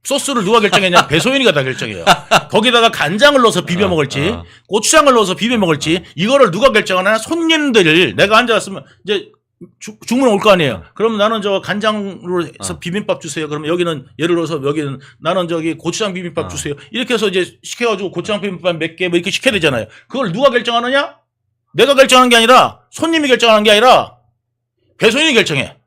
소스를 누가 결정했냐? 배소연이가 다 결정해요. 거기다가 간장을 넣어서 비벼 먹을지, 고추장을 넣어서 비벼 먹을지, 이거를 누가 결정하냐? 손님들, 내가 앉아있으면 이제 주문 올 거 아니에요. 그럼 나는 저 간장으로 해서 비빔밥 주세요. 그러면 여기는 예를 들어서 여기는 나는 고추장 비빔밥 주세요. 이렇게 해서 이제 시켜가지고 고추장 비빔밥 몇 개 뭐 이렇게 시켜야 되잖아요. 그걸 누가 결정하느냐? 내가 결정하는 게 아니라 손님이 결정하는 게 아니라 배소연이 결정해.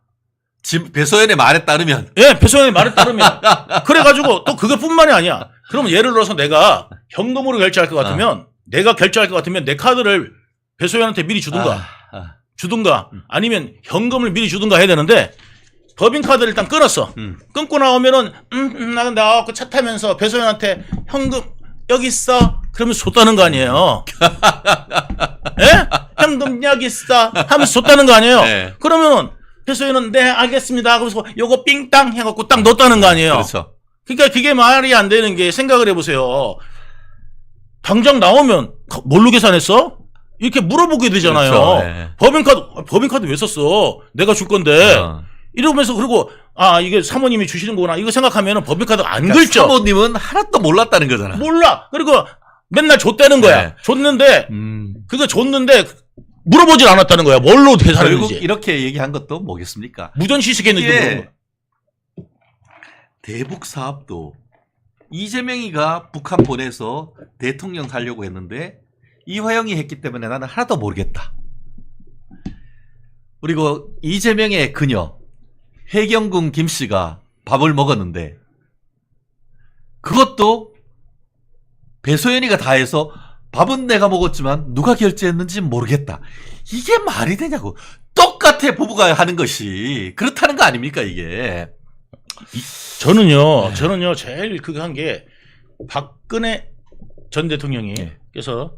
지금 배소연의 말에 따르면. 예, 배소연의 말에 따르면. 그래가지고 또 그것뿐만이 아니야. 그러면 예를 들어서 내가 현금으로 결제할 것 같으면 내가 결제할 것 같으면 내 카드를 배소연한테 미리 주든가 아니면 현금을 미리 주든가 해야 되는데 법인카드를 일단 끊었어. 끊고 나오면은 나 차 타면서 배소연한테 현금 여기 있어. 그러면 줬다는 거 아니에요. 예? 현금 여기 있어. 하면서 줬다는 거 아니에요. 네. 그러면 배소연은 네 알겠습니다. 그래서 요거 삥땅 해갖고 딱 넣었다는 거 아니에요. 그렇죠. 그러니까 그게 말이 안 되는 게 생각을 해보세요. 당장 나오면 뭘로 계산했어? 이렇게 물어보게 되잖아요. 그렇죠. 네. 법인카드 왜 썼어? 내가 줄 건데. 이러면서 그리고 이게 사모님이 주시는 거구나. 이거 생각하면 법인카드 안 그러니까 긁죠. 사모님은 하나도 몰랐다는 거잖아. 몰라. 그리고 맨날 줬다는 거야. 네. 줬는데 그거 줬는데 물어보질 않았다는 거야. 뭘로 결국 계산했는지. 이렇게 얘기한 것도 뭐겠습니까? 무전시식했는지 모르는 거야. 대북 사업도 이재명이가 북한 보내서 대통령 하려고 했는데 이화영이 했기 때문에 나는 하나도 모르겠다. 그리고 이재명의 그녀 해경궁 김 씨가 밥을 먹었는데 그것도 배소연이가 다 해서 밥은 내가 먹었지만 누가 결제했는지 모르겠다. 이게 말이 되냐고. 똑같아 부부가 하는 것이. 그렇다는 거 아닙니까 이게. 저는요 제일 그거 한 게 박근혜 전 대통령이 네. 그래서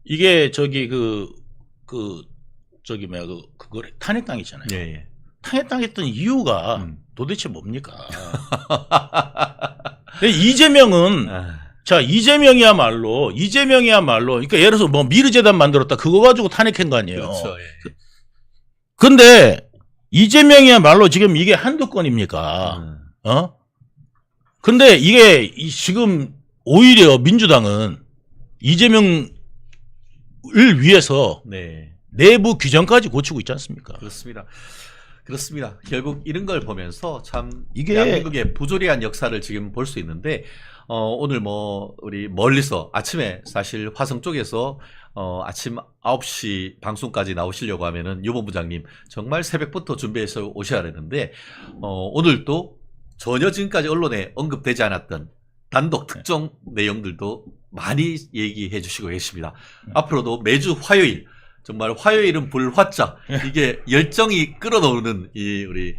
이게 저기 그거 탄핵당했잖아요. 예. 탄핵당했던 이유가 도대체 뭡니까? 근데 이재명은 자 이재명이야말로 그러니까 예를 들어서 뭐 미르재단 만들었다 그거 가지고 탄핵한 거 아니에요. 그렇죠. 예. 근데 이재명이야말로 지금 이게 한두 건입니까? 근데 이게 지금 오히려 민주당은 이재명을 위해서 네. 내부 규정까지 고치고 있지 않습니까? 그렇습니다. 결국 이런 걸 보면서 참 이게 대한민국의 부조리한 역사를 지금 볼 수 있는데 오늘 뭐 우리 멀리서 아침에 사실 화성 쪽에서 아침 9시 방송까지 나오시려고 하면은 유 본부장님 정말 새벽부터 준비해서 오셔야 되는데 오늘 또 전혀 지금까지 언론에 언급되지 않았던 단독 특정 내용들도 많이 얘기해 주시고 계십니다. 앞으로도 매주 화요일 정말 화요일은 불화자 이게 열정이 끌어놓는 이 우리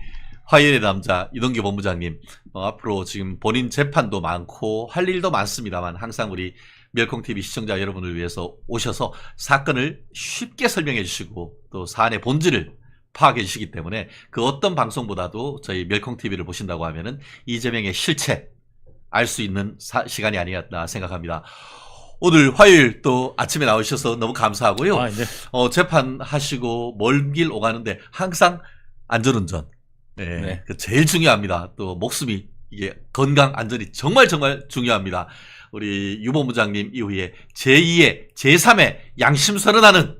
화요일의 남자 이동규 본부장님 앞으로 지금 본인 재판도 많고 할 일도 많습니다만 항상 우리 멸콩TV 시청자 여러분을 위해서 오셔서 사건을 쉽게 설명해 주시고 또 사안의 본질을 파악해 주시기 때문에 그 어떤 방송보다도 저희 멸콩TV를 보신다고 하면은 이재명의 실체 알 수 있는 시간이 아니었나 생각합니다. 오늘 화요일 또 아침에 나오셔서 너무 감사하고요. 네. 재판하시고 먼 길 오가는데 항상 안전운전. 네. 그 제일 중요합니다. 또 목숨이 이게 건강 안전이 정말 중요합니다. 우리 유 본부장님 이후에 제2의 제3의 양심선언하는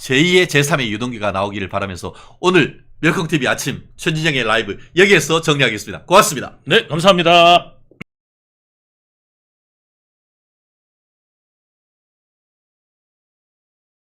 제2의 제3의 유동규가 나오기를 바라면서 오늘 멸콩TV 아침 최진영의 라이브 여기에서 정리하겠습니다. 고맙습니다. 네, 감사합니다.